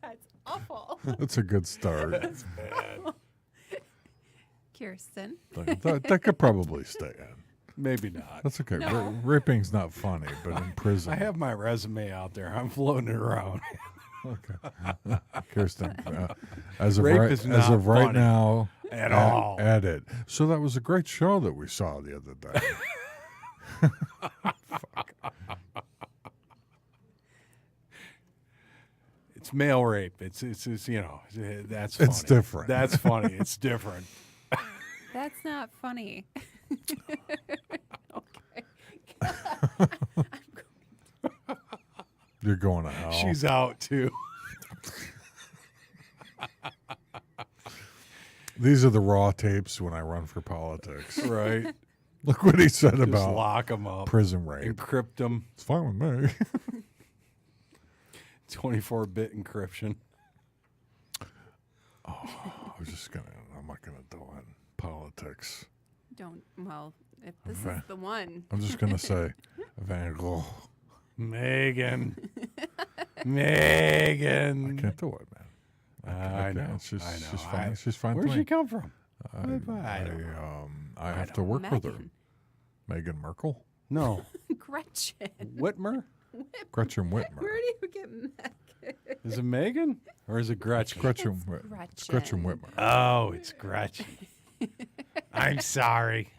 That's awful.
That's a good start.
Bad.
Kirsten.
that could probably stay in.
Maybe not.
That's okay.
No.
Raping's not funny, but in prison.
I have my resume out there. I'm floating it around.
Okay. Kirsten, as of
Rape
right,
is
as
not
of right
funny
now,
at all.
edit. So that was a great show that we saw the other day.
It's male rape. It's that's funny.
It's different.
That's funny. It's different.
That's not funny. Okay.
You're going to hell.
She's out too.
These are the raw tapes when I run for politics.
Right.
Look what he said
Just
about
lock them up.
prison rape.
Encrypt them.
It's fine with me.
24-bit encryption.
I'm not gonna do it. Politics.
Don't. Well, if this
Okay.
is the one.
I'm just gonna say, Van Gogh.
Megan.
I
Megan.
can't do it, man.
I know.
Can't. She's
I know.
fine. She's fine.
Where'd
to
she
me.
come from?
I
don't know.
have to work with her.
Megan.
Meghan Merkel,
No.
Gretchen.
Whitmer?
Gretchen Whitmer.
Where do you get Megan?
Is it Megan or is it Gretchen?
Gretchen.
It's
It's Gretchen
Gretchen.
Whitmer.
Oh, it's Gretchen. I'm sorry.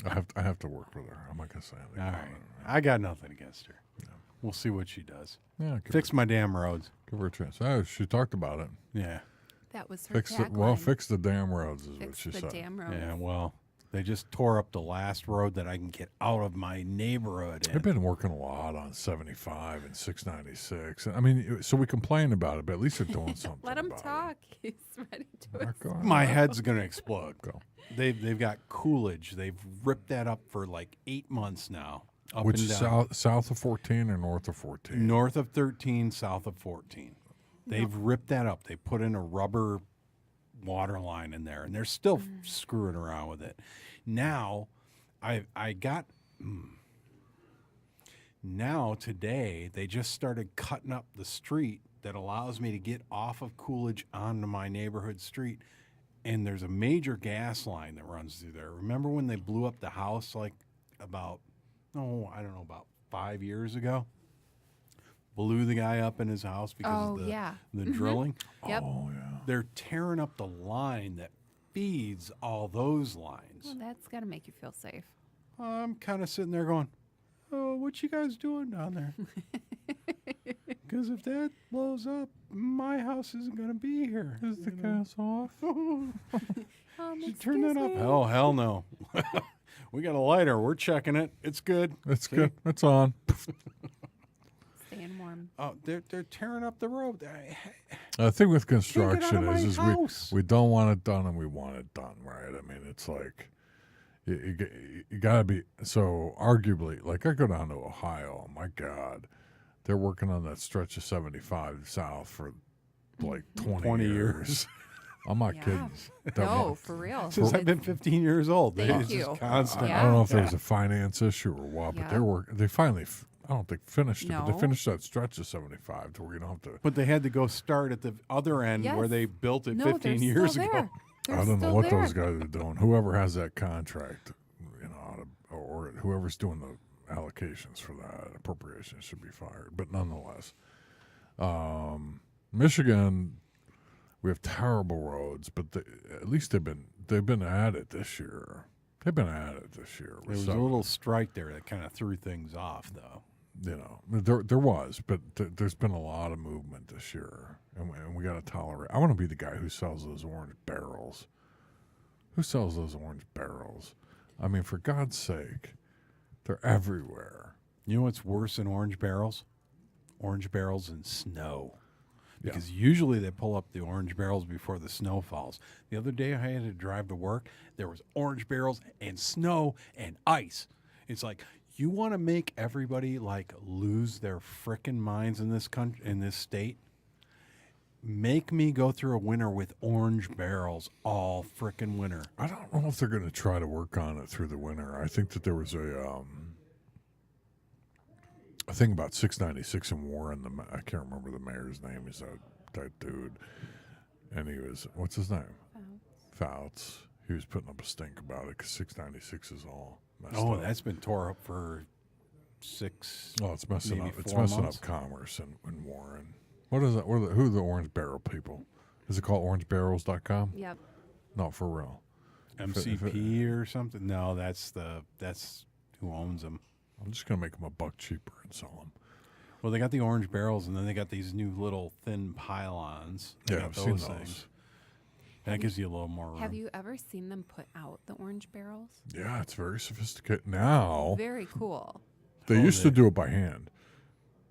I have to work with her. I'm not gonna say anything.
All
about
right.
it.
I got nothing against her. We'll see what she does.
Yeah,
Fix my damn roads.
give her a chance. Oh, she talked about it.
Yeah.
That was her
Fix it.
tagline.
Well, fix the damn roads is what
Fix
she
the
said.
damn roads.
Yeah, well, they just tore up the last road that I can get out of my neighborhood
They've
in.
been working a lot on 75 and 696. I mean, so we complain about it, but at least they're doing something.
Let him
about
talk. He's ready to.
It. Go
My head's going to explode.
Go.
They've got Coolidge. They've ripped that up for like 8 months now. Up
Which
and
is
down.
south of 14 or north of 14?
North of 13, south of 14. They've ripped that up. They put in a rubber water line in there, and they're still screwing around with it. Now, now today they just started cutting up the street that allows me to get off of Coolidge onto my neighborhood street, and there's a major gas line that runs through there. Remember when they blew up the house like about 5 years ago? Blew the guy up in his house because of the drilling.
Yep.
Oh, yeah.
They're tearing up the line that feeds all those lines.
Well, that's got to make you feel safe.
I'm kind of sitting there going, oh, what you guys doing down there? Because if that blows up, my house isn't going to be here.
Is the gas off?
You turn that off? Oh, hell no. We got a lighter. We're checking it. It's good.
It's good. It's on.
Staying warm.
Oh, they're tearing up the road.
The thing with
Can't get out
construction
of my
is
house.
we don't want it done and we want it done, right? I mean, it's like you got to be. So arguably, like I go down to Ohio, my God, they're working on that stretch of 75 south for like 20 years. I'm not
Yeah.
kidding. That
No,
one-
for real.
Since I've been 15 years old.
Thank
It's
you.
just constant.
Yeah.
I don't know if there was a finance issue or what, but
Yeah.
they finally, I don't think finished it, but
No.
they finished that stretch of 75 to where you don't have to.
But they had to go start at the other end where
Yes.
they built it
No,
15
they're
years
still
ago.
there. They're
I don't know
still
what
there.
those guys are doing. Whoever has that contract, or whoever's doing the allocations for that appropriation should be fired. But nonetheless, Michigan, we have terrible roads, but at least they've been at it this year. They've been at it this year.
There was a little strike there that kind of threw things off, though.
There was, but there's been a lot of movement this year, and we got to tolerate. I want to be the guy who sells those orange barrels. Who sells those orange barrels? I mean, for God's sake, they're everywhere.
You know what's worse than orange barrels? Orange barrels and snow.
Yeah.
Because usually they pull up the orange barrels before the snow falls. The other day I had to drive to work. There was orange barrels and snow and ice. It's like, you want to make everybody like lose their frickin' minds in this country, in this state? Make me go through a winter with orange barrels all frickin' winter.
I don't know if they're going to try to work on it through the winter. I think that there was a thing about 696 in Warren. I can't remember the mayor's name. He's that dude, and he was, what's his name? Fouts. He was putting up a stink about it because 696 is all messed up.
Oh, that's been tore up for 6.
Oh, it's messing
maybe
up. It's
4
messing
months.
up commerce in Warren. What is that? Who are the orange barrel people? Is it called orangebarrels.com?
Yep.
No, for real.
MCP or something? No, that's who owns them.
I'm just gonna make them $1 cheaper and sell them.
Well, they got the orange barrels, and then they got these new little thin pylons. They
Yeah,
got
I've seen those.
things. That gives you a little more room.
Have you ever seen them put out the orange barrels?
Yeah, it's very sophisticated now.
Very cool.
They
Oh,
used to do it by hand.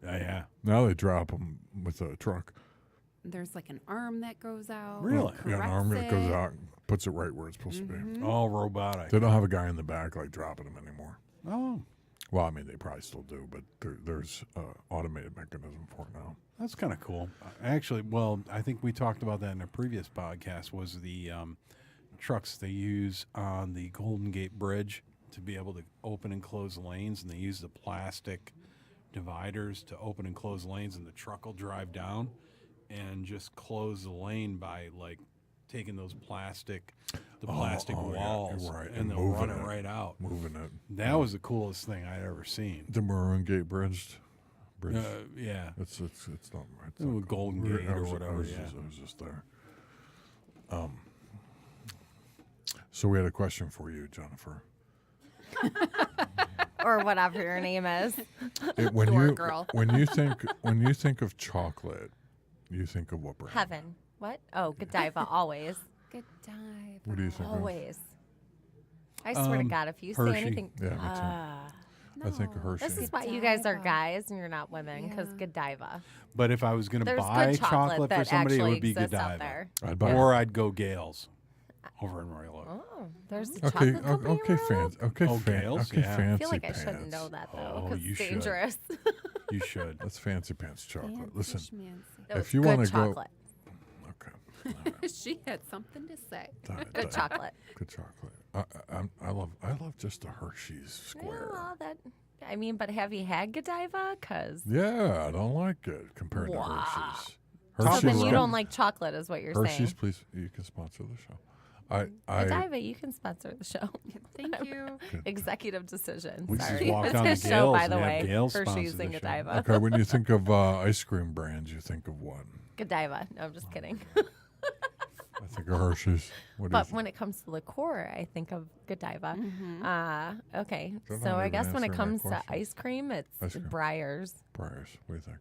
Yeah.
Now they drop them with a truck.
There's like an arm that goes out.
Really?
Yeah, an
corrects
arm that goes
it.
out. puts it right where it's supposed to be.
All robotic.
They don't have a guy in the back like dropping them anymore.
Oh,
Well, I mean, they probably still do, but there's automated mechanism for it now.
that's kind of cool. Actually, well, I think we talked about that in a previous podcast, was the trucks they use on the Golden Gate Bridge to be able to open and close lanes, and they use the plastic dividers to open and close lanes, and the truck will drive down and just close the lane by like taking those plastic walls,
yeah, right,
and
and
they'll run it right out.
Moving it.
That was the coolest thing I'd ever seen.
The Maroon Gate Bridge.
Yeah.
It's not right. It's
Oh,
not
Golden
cool.
Gate
I
or
was-
whatever,
I was,
yeah.
I was just there. So we had a question for you, Jennifer.
Or whatever your name is.
When
Door
you
girl.
when you think of chocolate, you think of what brand?
Heaven. What? Oh, Godiva, always.
Good dive.
What do you think?
Always. I swear to God, if you
Hershey.
say anything.
Yeah, me too. I think of Hershey.
This is why you guys are
Godiva.
guys and you're not women, because
Yeah.
Godiva.
But if I was going to
There's
buy
good chocolate
for
that
somebody, it
actually
would be
exists out
Godiva.
there.
I'd buy
Or I'd go Gales over in Royal Oak.
Oh, there's a
Okay,
chocolate company
okay,
in Royal Oak?
fancy. Okay,
Oh, Gales?
okay,
Yeah. I
fancy
I feel like I
pants.
shouldn't know that though,
Oh,
because
you
it's
should.
dangerous.
You should.
That's fancy pants chocolate. Listen,
Schmancy.
That
If
was
you
good
wanna go-
chocolate.
okay,
She had something to say.
Good chocolate.
Good chocolate. I love just the Hershey's square.
Well, that. I mean, but have you had Godiva? Cause
Yeah, I don't like it compared
Wow.
to Hershey's.
so
Hershey's
then you
right.
don't like chocolate, is what you're
Hershey's,
saying.
please. You can sponsor the show. I
Godiva, you can sponsor the show.
Thank you.
Executive decision.
We just
Sorry,
walk
it's
down to
his show,
Gales
by the
and have
way.
Gales
Hershey's
sponsor
and
the show.
Godiva.
okay. When you think of ice cream brands, you think of what?
Godiva. No, I'm just kidding.
I think of Hershey's. What do you
But
think?
when it comes to liqueur, I think of Godiva. Okay,
They're
so
not
I
even
guess when it
answering my
comes to
question.
ice cream, it's
Ice cream.
Breyers.
Breyers. What do you think?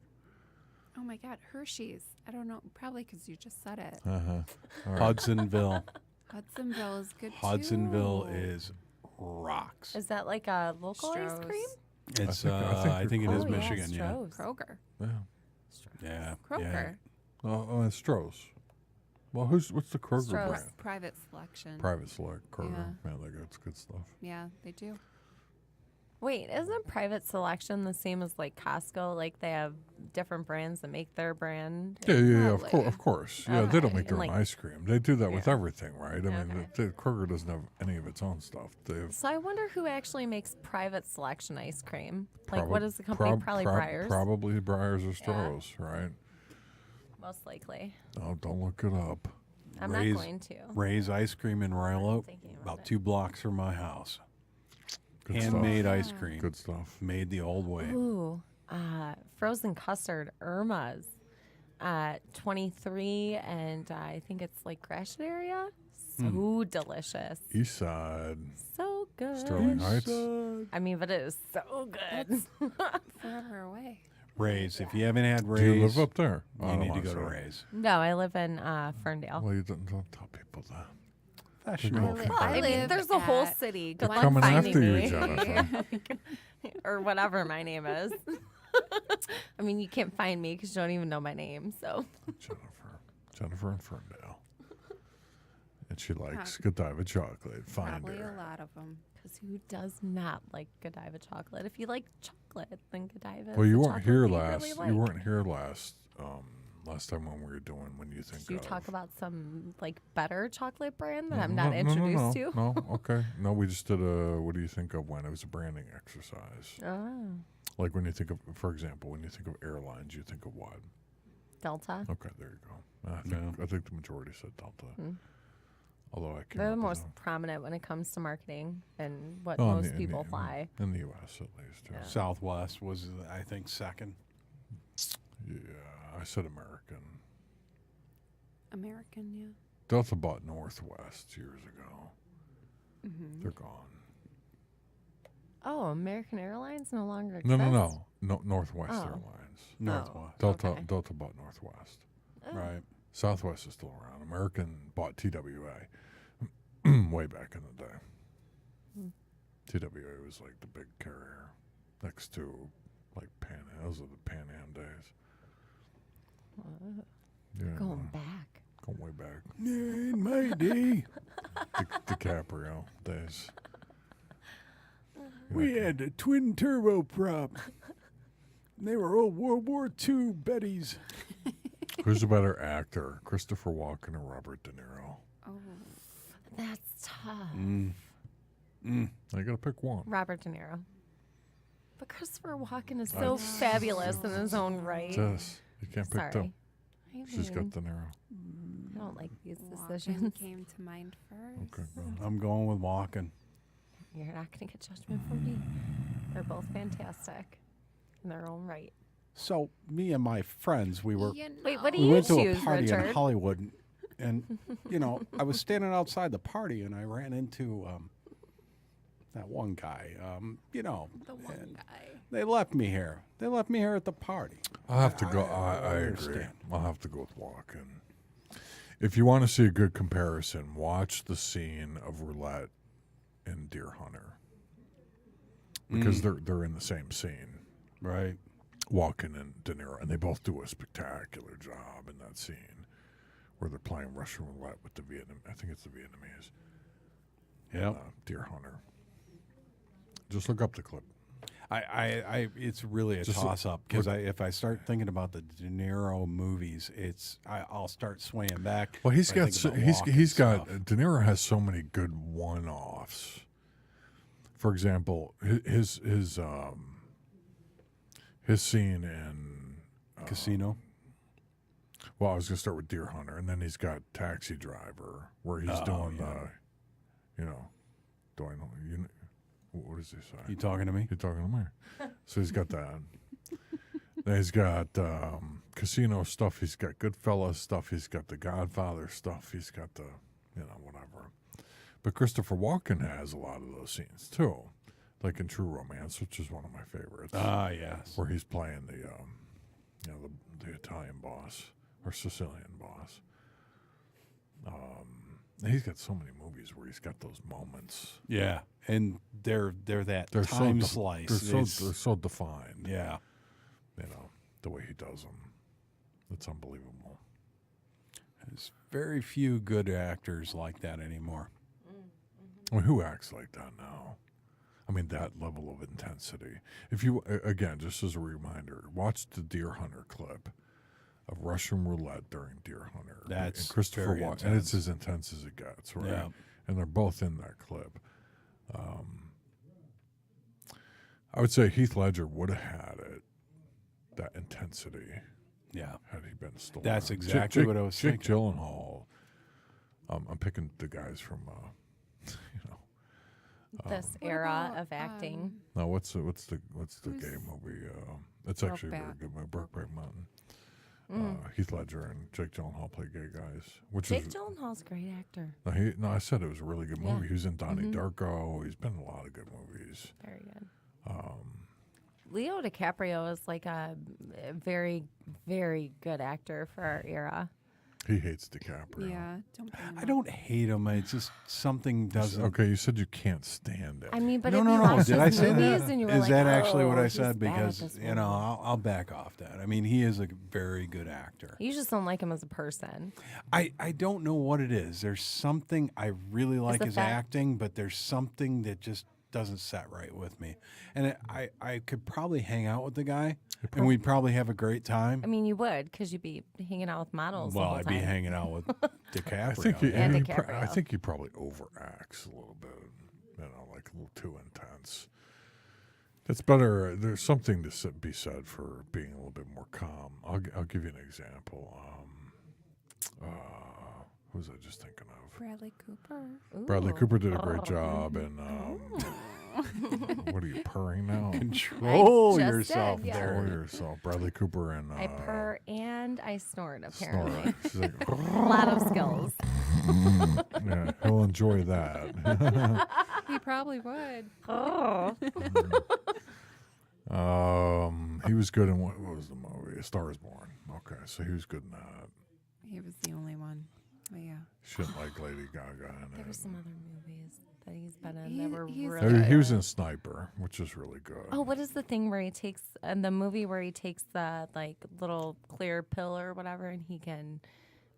Oh my God, Hershey's. I don't know. Probably because you just said it.
All right.
Hudsonville.
Hudsonville is good
Hudsonville
too.
is rocks.
Is that like a local ice
Stroh's.
cream?
It's
I think
it is
Oh, yeah,
Michigan, yeah.
Stroh's.
Kroger.
Yeah.
Yeah.
Kroger.
Yeah.
Oh, and Stroh's. Well, what's the Kroger
Stroh's.
brand?
Private selection.
Private Select. Kroger.
Yeah.
Man, they got good stuff.
Yeah, they do.
Wait, isn't private selection the same as like Costco? Like they have different brands that make their brand?
Yeah.
Probably.
Of course. Yeah, they don't
Okay,
make their
and,
own
like-
ice cream. They do that with
Yeah.
everything, right? I mean,
Okay.
the Kroger doesn't have any of its own stuff. They have
So I wonder who actually makes private selection ice cream. Like, what
probab-
is the company? Probably Breyers.
Probably Breyers or Stroh's, right?
Most likely.
Oh, don't look it up.
I'm
Ray's-
not going to.
Ray's Ice Cream in Royal Oak,
Thinking about
about
it.
2 blocks from my house.
Good
Handmade
stuff.
ice cream.
Good stuff.
Made the old way.
Ooh, frozen custard, Irma's, 23, and I think it's like Gratiot area. So delicious,
East Side,
so good.
Sterling Heights.
I mean, but it is so good.
Forever away.
Ray's. If you haven't had
Do you
Ray's,
live up there?
you
I don't
need to
wanna
go to
say.
Ray's.
No, I live in Ferndale.
Well, you don't tell people that.
Fashionable.
live-
from
Well, I
Ferndale.
mean,
live
there's a whole
at
city. Good luck
Coming
finding
after you,
me.
Jennifer.
Or whatever my name is. I mean, you can't find me because you don't even know my name. So
Jennifer in Ferndale. And she likes Godiva chocolate. Find
Probably
her.
a lot of them.
because who does not like Godiva chocolate? If you like chocolate, then Godiva.
Well,
is
you
the
weren't
chocolate
here
you
last.
really like.
You weren't here last time when we were doing when you think
Did you
of.
talk about some like better chocolate brand that I'm
No,
not
no,
introduced
no,
to?
No, okay. No, we just did a. What do you think of when it was a branding exercise?
Oh,
Like when you think of, for example, when you think of airlines, you think of what?
Delta.
Okay, there you go. I think the majority said Delta. Although I can't.
They're the most prominent when it comes to marketing and what
Oh,
most people fly.
in the U.S. at least. Yeah.
Southwest was, I think, second.
Yeah, I said American.
American, yeah.
Delta bought Northwest years ago.
Mm-hmm.
They're gone.
Oh, American Airlines no longer exists?
No, Northwest
Oh.
Airlines.
Northwest.
Delta
Okay.
Delta bought Northwest.
Oh.
Right.
Southwest is still around. American bought TWA way back in the day. TWA was like the big carrier next to like Pan Am. Those are the Pan Am days. Yeah,
Going back.
going way back.
In my day.
DiCaprio days.
We had a twin turboprop. They were old World War II Bettys.
Who's a better actor, Christopher Walken or Robert De Niro?
Oh,
That's tough.
I gotta pick one.
Robert De Niro. But Christopher Walken is so fabulous in his own right.
Jess, you can't pick two.
Sorry.
She's got De Niro.
I don't like these
Walken
decisions.
came to mind first.
Okay, go.
I'm going with Walken.
You're not going to get judgment from me. They're both fantastic in their own right.
So me and my friends, we were
Wait, what do
we
you
went to a
choose,
party in
Richard?
Hollywood, and I was standing outside the party, and I ran into that one guy.
The one
and
guy.
they left me here. They left me here at the party.
I'll have to go. I agree.
understand.
I'll have to go with Walken. If you want to see a good comparison, watch the scene of Roulette in Deer Hunter because they're in the same scene.
Right.
Walken and De Niro, and they both do a spectacular job in that scene where they're playing Russian roulette with the Vietnam. I think it's the Vietnamese.
Yep.
Deer Hunter. Just look up the clip.
It's really a
Just
toss up because if I start thinking about the De Niro movies, I'll start swaying back.
Well, he's
when I
got
think about
he's
Walken
got
stuff.
De Niro has so many good one-offs. For example, his scene in
Casino.
Well, I was going to start with Deer Hunter, and then he's got Taxi Driver, where he's doing doing what does he say?
You talking to me?
You're talking to me. So he's got that. Then he's got Casino stuff. He's got Goodfellas stuff. He's got the Godfather stuff. He's got the whatever. But Christopher Walken has a lot of those scenes too, like in True Romance, which is one of my favorites.
Ah, yes.
Where he's playing the Italian boss or Sicilian boss. He's got so many movies where he's got those moments.
Yeah, and they're that
They're
time
so
slice.
they're so defined.
Yeah.
The way he does them, it's unbelievable.
There's very few good actors like that anymore.
I mean, who acts like that now? I mean, that level of intensity. If you, again, just as a reminder, watch the Deer Hunter clip of Russian roulette during Deer Hunter.
That's
and Christopher
very
Walken, and it's
intense.
as intense as it gets, right?
Yeah.
And they're both in that clip. I would say Heath Ledger would have had it, that intensity,
Yeah.
had he been still
That's
around.
exactly what I was
Jake
thinking.
Gyllenhaal. I'm picking the guys from,
This era of acting.
no, what's the
Who's-
gay movie? It's actually a very
Brokeback.
good movie, Brokeback Mountain. Heath Ledger and Jake Gyllenhaal play gay guys, which
Jake
is
Gyllenhaal's a great actor.
no. I said it was a really good
Yeah.
movie. He was in Donnie Darko. He's been in a lot of good movies.
Very good. Leo DiCaprio is like a very, very good actor for our era.
He hates DiCaprio.
Yeah, don't blame
I
him.
don't hate him. It's just something doesn't.
Okay, you said you can't stand it.
I mean, but
No,
if
no,
you
no.
watch
Did I
his
say
movies
that?
and you were
Is
like,
that actually what
"Oh,
I
he's
said?
bad at
Because
this
I'll back off that. I mean, he is a very good actor.
You just don't like him as a person.
I don't know what it is. There's something I really like
the
his
fact-
acting, but there's something that just doesn't set right with me. And I could probably hang out with the guy, and we'd probably have a great time.
I mean, you would because you'd be hanging out with models.
Well,
the whole
I'd be
time.
hanging out with DiCaprio.
I think
And
I
DiCaprio.
think he probably overacts a little bit. Like a little too intense. It's better. There's something to be said for being a little bit more calm. I'll give you an example. Who was I just thinking of?
Bradley Cooper.
Bradley
Ooh.
Cooper did a great job, and what are you purring now?
Control
I just
yourself
did, yeah.
there.
Control yourself. Bradley Cooper and
I purr and I snort, apparently.
Snort. She's like,
A lot of skills.
yeah, he'll enjoy that.
He probably would.
Oh.
He was good in what was the movie? A Star Is Born. Okay, so he was good in that.
He was the only one. But yeah.
She didn't like Lady Gaga in
There
it.
were some other movies that he's been in
He-
that were
he's
really
He was
good.
in Sniper, which is really good.
Oh, what is the thing where he takes in the movie where he takes the like little clear pill or whatever, and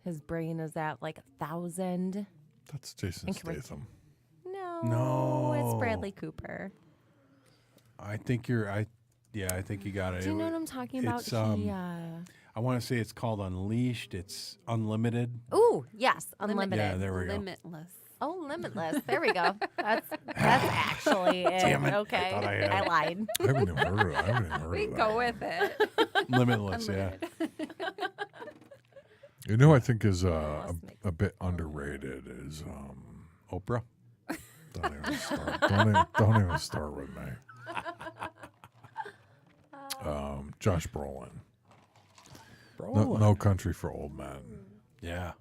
his brain is at like 1,000.
That's Jason
Incorrect.
Statham.
No, it's Bradley Cooper.
I think you're. I think you got it.
Do you know what I'm talking about?
It's, I want to say it's called Unleashed. It's Unlimited.
Ooh, yes, Unlimited.
Yeah, there we go.
Limitless.
Oh, Limitless. There we go. That's actually it.
Damn it.
Okay,
I thought I had
I
it.
lied.
I haven't even heard of it. I haven't even heard
We
of that.
go with it.
Limitless. Yeah.
You know, I think is
Must make
a bit underrated is
Oprah.
don't even start. Don't even start with me. Josh Brolin. No Country for Old Men
Yeah.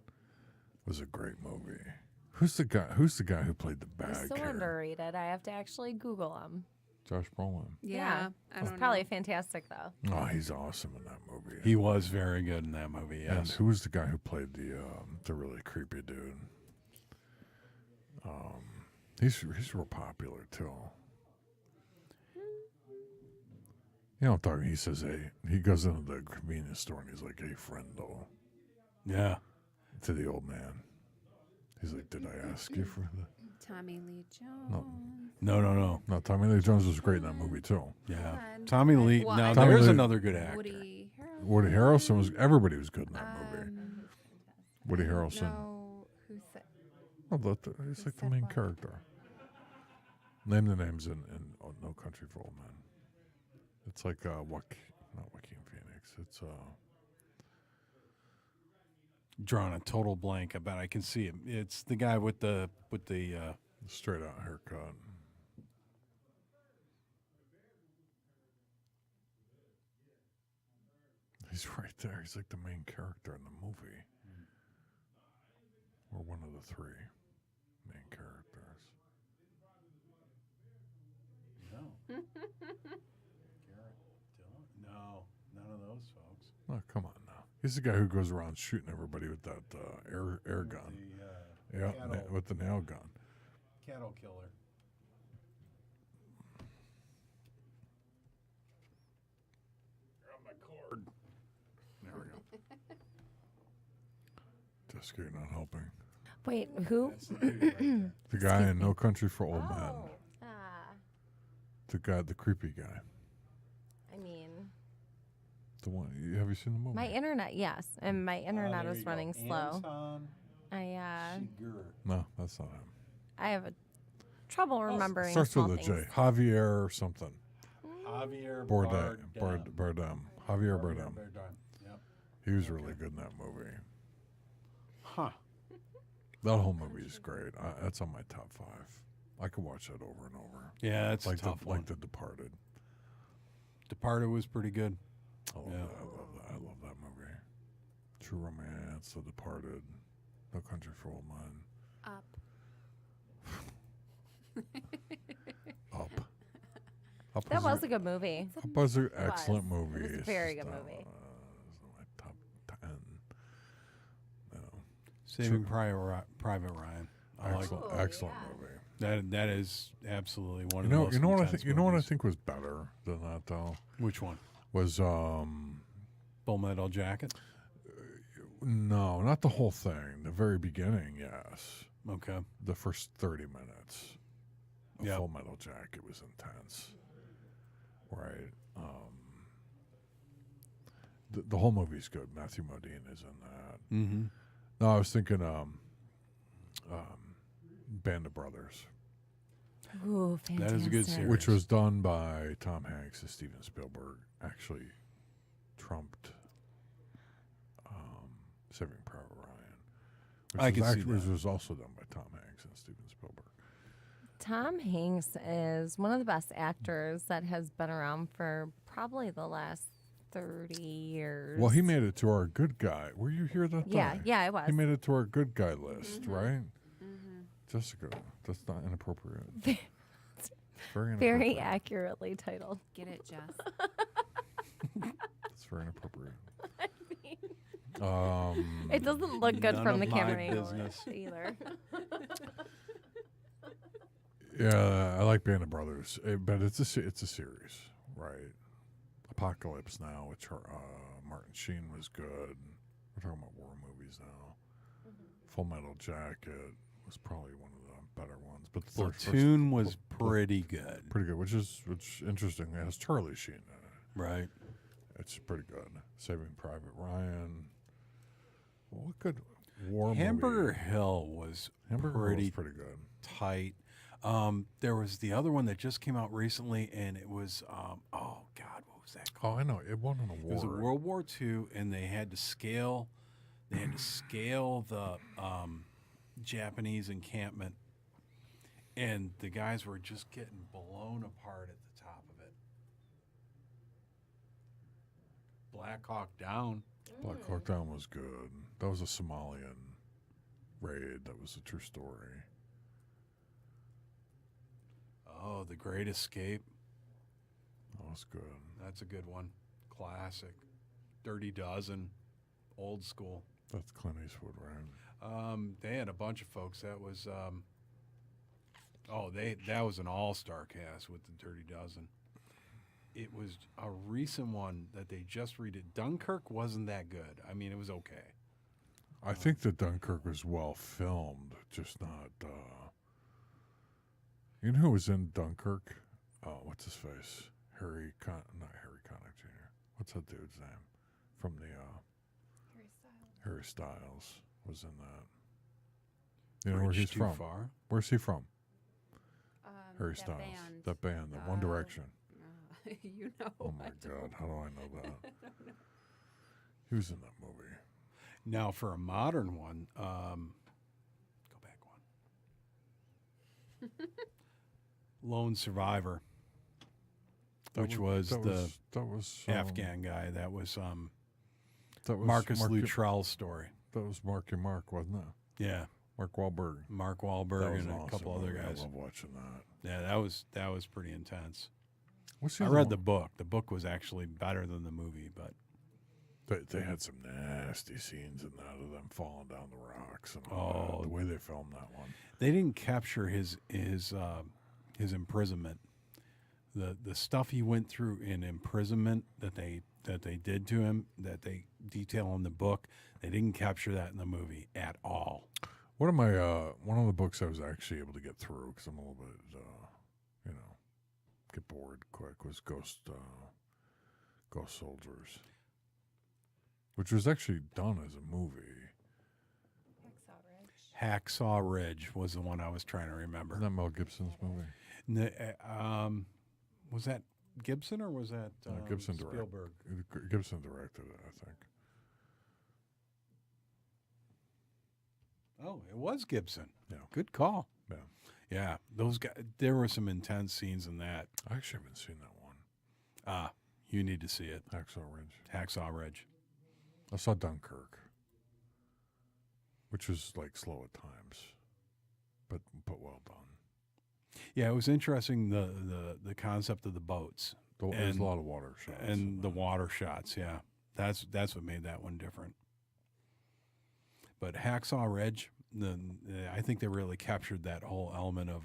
was a great movie. Who's the guy who played the
He's
bad
so
character?
underrated. I have to actually Google him.
Josh Brolin.
Yeah. I
He's
don't
probably
know.
fantastic though.
Oh, he's awesome in that movie.
He was very good in that movie.
And
Yes.
who was the guy who played the really creepy dude? He's real popular too. You know what I'm talking? He says, "Hey," he goes into the convenience store and he's like, "Hey, friendo,"
Yeah.
to the old man. He's like, "Did I ask you for the?"
Tommy Lee Jones.
No.
No, Tommy Lee Jones was great in that movie too.
Yeah.
God.
Tommy Lee.
Well,
Now
I
Tommy
there's
Lee-
another good actor.
Woody Harrelson.
Woody Harrelson was. Everybody was good in that movie.
Um,
Woody Harrelson.
No, who said?
Oh, he's like the
said
main
what?
character. Name the names in No Country for Old Men. It's like not Joaquin Phoenix. It's
Drawing a total blank. I bet I can see him. It's the guy with the
straight out haircut. He's right there. He's like the main character in the movie. Or one of the three main characters.
No, none of those folks.
Oh, come on now. He's the guy who goes around shooting everybody with that air gun. Yeah,
cattle.
with the nail gun.
Cattle killer. You're on my cord.
There we go. Jessica, you're not helping.
Wait, who?
The guy in No Country for Old Men.
Ah,
The creepy guy.
I mean,
The one. Have you seen the movie?
my internet, yes, and my internet is running slow.
Anton
I
Chigurh.
No, that's not him.
I have trouble remembering.
Starts
small
with a J.
things.
Javier or something.
Javier
Bardem.
Bardem.
Javier Bardem.
Yep.
He was really good in that movie.
Huh.
That whole movie is great. That's on my top 5. I could watch that over and over.
Yeah, it's
Like
a tough one.
like The Departed.
Departed was pretty good.
I love
Yeah.
that. I love that movie. True Romance, The Departed, No Country for Old Men.
Up.
Up
That was a good movie.
Up was an excellent
was.
movie.
It was a
It's
very
just,
good movie.
It's my top 10. No.
Saving Private Ryan. I like
Excellent,
Oh,
excellent
yeah.
movie.
that is absolutely one
You
of the
know,
most
you know what I
intense
think. You know what I
movies.
think was better than that though
Which one?
was
Full Metal Jacket.
no, not the whole thing. The very beginning, yes.
Okay.
The first 30 minutes of
Yep.
Full Metal Jacket was intense. Right. The whole movie's good. Matthew Modine is in that.
Mm-hmm.
No, I was thinking Band of Brothers,
Ooh, fantastic.
That is a good series.
which was done by Tom Hanks and Steven Spielberg, actually trumped Saving Private Ryan, which,
I
was,
can see
which
that.
was also done by Tom Hanks and Steven Spielberg.
Tom Hanks is one of the best actors that has been around for probably the last 30 years.
Well, he made it to our good guy. Were you here that
Yeah,
day?
yeah, it was.
He made it to our good guy list, right?
Mm-hmm.
Jessica, that's not inappropriate.
Very-
Very
Very
inappropriate.
accurately titled.
Get it, Jess.
That's very inappropriate.
It doesn't look good
None
from
of
the
my
camera angle
business.
either.
Yeah, I like Band of Brothers, but it's a series, right? Apocalypse Now, which Martin Sheen was good. We're talking about war movies now. Full Metal Jacket was probably one of the better ones. But the
Platoon was pretty good.
Pretty good, which is interesting. It has Charlie Sheen in it.
Right.
It's pretty good. Saving Private Ryan. Well, what good war
Hamburger
movie?
Hill was
Hamburger Hill
pretty
was pretty good.
tight. There was the other one that just came out recently, and it was oh God, what was that called?
Oh, I know. It won an award.
It was a World War II, and they had to scale. They had to scale the Japanese encampment, and the guys were just getting blown apart at the top of it. Black Hawk Down.
Black Hawk Down was good. That was a Somalian raid. That was a true story.
Oh, The Great Escape.
That was good.
That's a good one. Classic. Dirty Dozen. Old school.
That's Clint Eastwood, right?
They had a bunch of folks. That was that was an all-star cast with the Dirty Dozen. It was a recent one that they just redid. Dunkirk wasn't that good. I mean, it was okay.
I think that Dunkirk was well filmed, just not. You know who was in Dunkirk? What's his face? Not Harry Connick Jr. What's that dude's name? From the Harry Styles was in that. You know where he's
Too
from?
Far?
Where's he from? Harry
that
Styles.
band.
That band, the One Direction.
You know.
Oh my God, how do I know that? He was in that movie.
Now, for a modern one, go back one. Lone Survivor, which was the Afghan guy. That was Marcus Luttrell's story.
That was Marky Mark, wasn't it?
Yeah,
Mark Wahlberg.
Mark
That
Wahlberg
was
and
an
a
awesome
couple other
movie.
guys.
I love watching that.
Yeah, that was pretty intense.
What's
I
other
read
one?
the book. The book was actually better than the movie, but
They had some nasty scenes in that of them falling down the rocks and all that. The way they filmed that one.
they didn't capture his imprisonment. The stuff he went through in imprisonment that they did to him, that they detail in the book, they didn't capture that in the movie at all.
One of the books I was actually able to get through because I'm a little bit, get bored quick was Ghost Soldiers, which was actually done as a movie.
Hacksaw Ridge was the one I was trying to remember.
Isn't that Mel Gibson's movie?
Was that Gibson or was that
Gibson
Spielberg?
Gibson directed it, I think.
Oh, it was Gibson.
Yeah.
Good call.
Yeah.
Yeah, those guys. There were some intense scenes in that.
I actually haven't seen that one.
You need to see it.
Hacksaw Ridge.
Hacksaw Ridge.
I saw Dunkirk, which was like slow at times, but well done.
Yeah, it was interesting the concept of the boats.
There's a lot of water shots.
And the water shots, yeah. That's what made that one different. But Hacksaw Ridge, I think they really captured that whole element of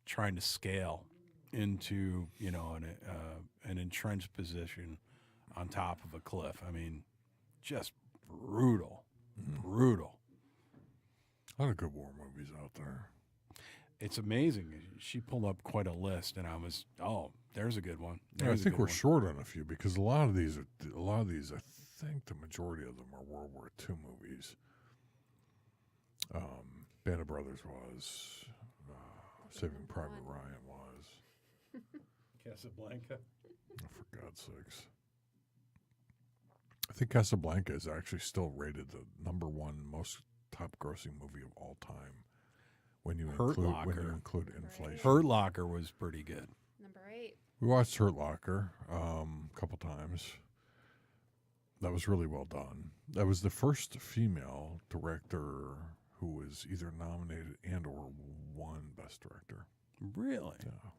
trying to scale into an entrenched position on top of a cliff. I mean, just brutal.
A lot of good war movies out there.
It's amazing. She pulled up quite a list, and I was, there's a good one.
Yeah, I think we're short on a few because a lot of these, I think the majority of them are World War II movies. Band of Brothers was, Saving Private Ryan was.
Casablanca.
Oh, for God's sakes. I think Casablanca is actually still rated the #1 most top-grossing movie of all time. When you include inflation.
Hurt Locker was pretty good.
Number 8.
We watched Hurt Locker a couple times. That was really well done. That was the first female director who was either nominated and or won Best Director.
Really?
Yeah.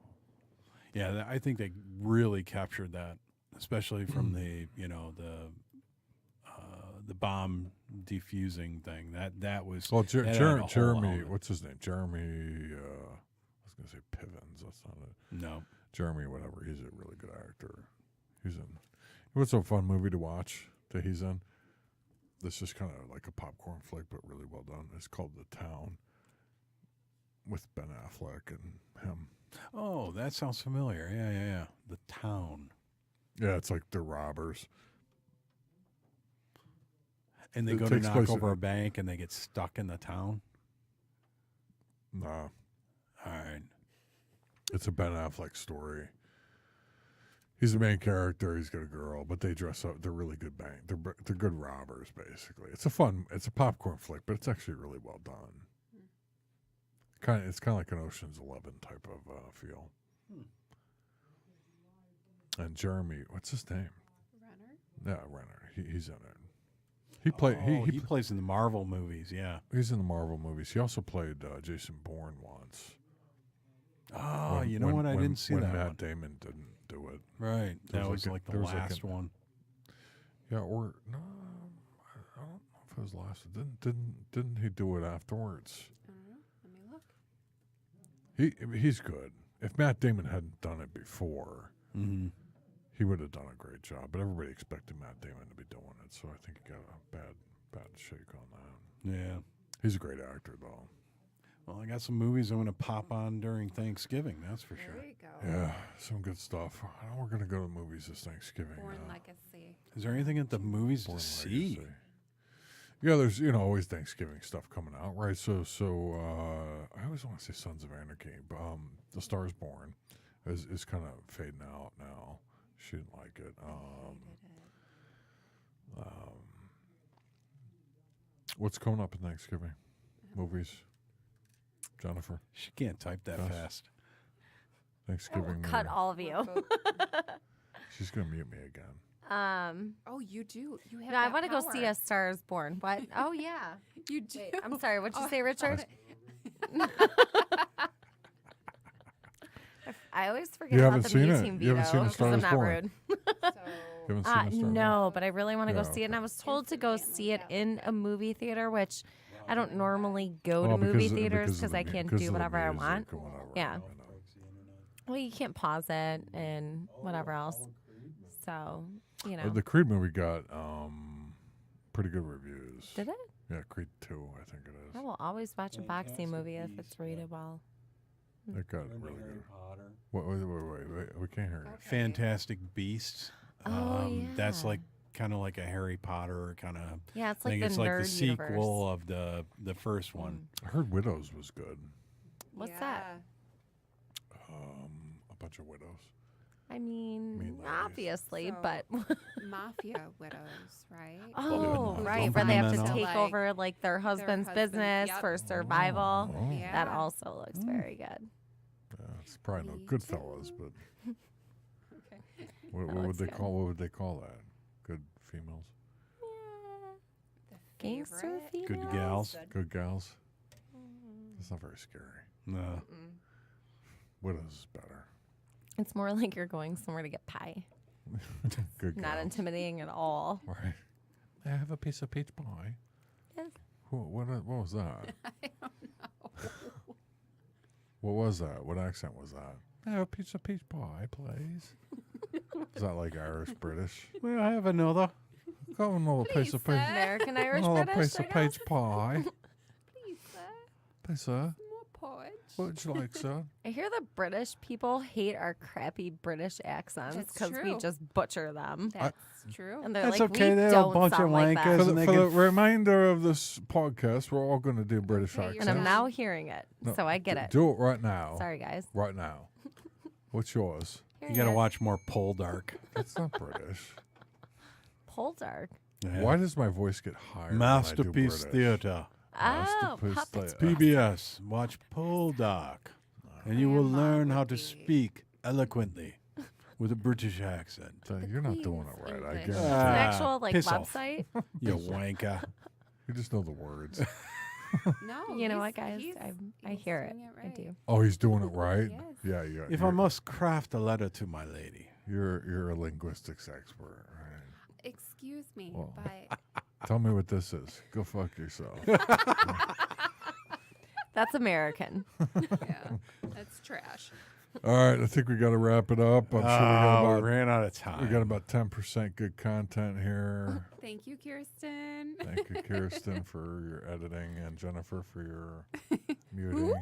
Yeah, I think they really captured that, especially from the bomb defusing thing. That was
Jeremy. What's his name? Jeremy. I was going to say Pivens. That's not it.
No.
Jeremy, whatever. He's a really good actor. He's in. What's a fun movie to watch that he's in? This is kind of like a popcorn flick, but really well done. It's called The Town. with Ben Affleck and him.
Oh, that sounds familiar. Yeah. The Town.
Yeah, it's like they're robbers.
And they
It
go to
takes
knock
place
over
in-
a bank and they get stuck in the town.
Nah,
All right.
it's a Ben Affleck story. He's the main character. He's got a girl, but they dress up. They're really good bank. They're good robbers, basically. It's a popcorn flick, but it's actually really well done. It's kind of like an Ocean's 11 type of feel. And Jeremy, what's his name?
Renner.
Yeah, Renner. He's in it. He
plays in the Marvel movies. Yeah.
He's in the Marvel movies. He also played Jason Bourne once.
Oh, I didn't see
when
that
Matt
one.
Damon didn't do it.
Right.
There
That
was
was
like
like
there
the
was like
last
a-
one.
Yeah, or no, I don't know if it was last. Didn't he do it afterwards?
I don't know. Let me look.
He's good. If Matt Damon hadn't done it before,
Mm-hmm.
he would have done a great job. But everybody expected Matt Damon to be doing it, so I think he got a bad shake on that.
Yeah.
He's a great actor, though.
Well, I got some movies I'm going to pop on during Thanksgiving. That's for
There
sure.
you go.
Yeah, some good stuff. I know we're gonna go to the movies this Thanksgiving.
Born Legacy.
Is there anything at the movies
Born
to see?
Legacy. Yeah, there's always Thanksgiving stuff coming out, right? So I always want to say Sons of Anarchy, but The Star is Born is kind of fading out now. She didn't like it. What's coming up in Thanksgiving movies? Jennifer,
She can't type that
Yes.
fast.
Thanksgiving.
Cut
movie.
all of you.
She's gonna mute me again.
Oh, you do. You have.
No, I
that
want to go see
power.
A Star is Born. What? Oh yeah.
You do.
Wait, I'm sorry. What'd you say,
Oh,
Richard? I always forget
You
about
haven't
the
seen it?
muting
You haven't seen A
veto
Star
because
is
I'm not
Born?
rude.
You haven't seen A Star is Born?
No, but I really want to go
Yeah,
see it. And I was told to go see it
Yeah.
in a movie theater, which I don't normally go
Well,
to movie
because
theaters
of
because
the
I
mu-
can't
because
do
of the
whatever I
music
want.
and whatever,
Yeah.
I know.
Well, you can't pause it and whatever else. So,
The Creed movie got pretty good reviews.
Did it?
Yeah, Creed 2, I think it is.
I will always watch a boxing movie if it's rated well.
It got really good. Wait, we can't hear you.
Okay.
Fantastic Beasts.
Oh,
That's
yeah.
like kind of like a Harry Potter kind of.
Yeah, it's
I
like
think
the
it's
nerd
like the sequel
universe.
of the first one.
I heard Widows was good.
What's
Yeah.
that?
A bunch of widows.
I mean,
Mean ladies.
obviously,
So-
but
Mafia widows, right?
oh,
Who
right,
don't
where they have to
fundamental.
take
Like,
over like their husband's
husband-
business
yep.
for survival.
Oh.
Yeah.
That also looks very good.
Yeah, it's probably no
Me
Goodfellas,
too.
but
Okay.
what
That
would
looks
they
good.
call? What would they call that? Good females,
The
Gangster
favorite?
females.
Good gals.
good gals. That's not very scary.
No.
Widows is better.
It's more like you're going somewhere to get pie.
Good
Not
gals.
intimidating at all.
Right. May I have a piece of peach pie?
Yes.
What was that?
I don't know.
What was that? What accent was that? May I have a piece of peach pie, please? Is that like Irish British?
Well, I have another.
Got another piece
Please,
of
sir.
peach.
American Irish
Another
British.
piece
I
of
guess?
peach pie.
Please, sir.
Please, sir.
More porridge.
What would you like, sir?
I hear the British people hate our crappy British accents
That's
because we
true.
just butcher them.
That's true.
And they're
That's
like,
okay,
we
they're a
don't
bunch of
sound like
wankers.
that.
For
And
the,
they
for the
can-
remainder of this podcast, we're all going to do British
Okay,
accents.
And I'm
Yeah.
now hearing it,
No,
so I get it.
Do it right now.
Sorry, guys.
Right now. What's yours?
You got to watch more Poldark.
It's not British.
Poldark.
Yeah.
Why does my voice get higher?
Masterpiece
when I do British?
Theater.
Oh,
Masterpiece
puppets.
Theatre.
PBS. Watch Poldark. And you will
Grandma
learn how
would
to
be-
speak eloquently with a British accent.
You're not doing it
Please,
right. I
English.
guarantee.
It's an
Ah,
actual like
piss off.
website.
You wanker.
You just know the words.
No.
You know
he's-
what, guys?
he's-
I
he's
hear it.
doing
I
right.
do.
Oh, he's doing it right.
Yes.
Yeah, yeah.
If I must craft a letter to my lady.
you're a linguistics expert, right?
Excuse me,
Well.
but
Tell me what this is. Go fuck yourself.
That's American.
yeah, that's trash.
All right, I think we got to wrap it up. I'm sure
we ran out of time.
we got about 10% good content here.
Thank you, Kirsten.
Thank you, Kirsten, for your editing, and Jennifer for your muting.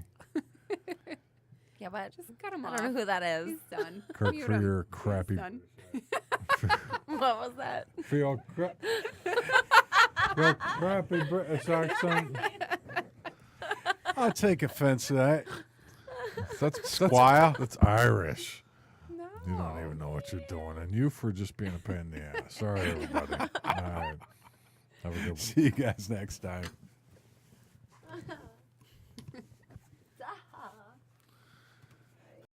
Yeah, but
Just cut him
I
off.
don't know who that is.
He's done.
Kirk,
Mute
for
him.
your crappy,
He's done.
What was that?
for your crappy British accent.
I'll take offense to that.
That's
Squire.
That's Irish.
No.
You don't even know what you're doing, and you for just being a pain in the ass. Sorry, everybody. All right, have a good one.
See you guys next time.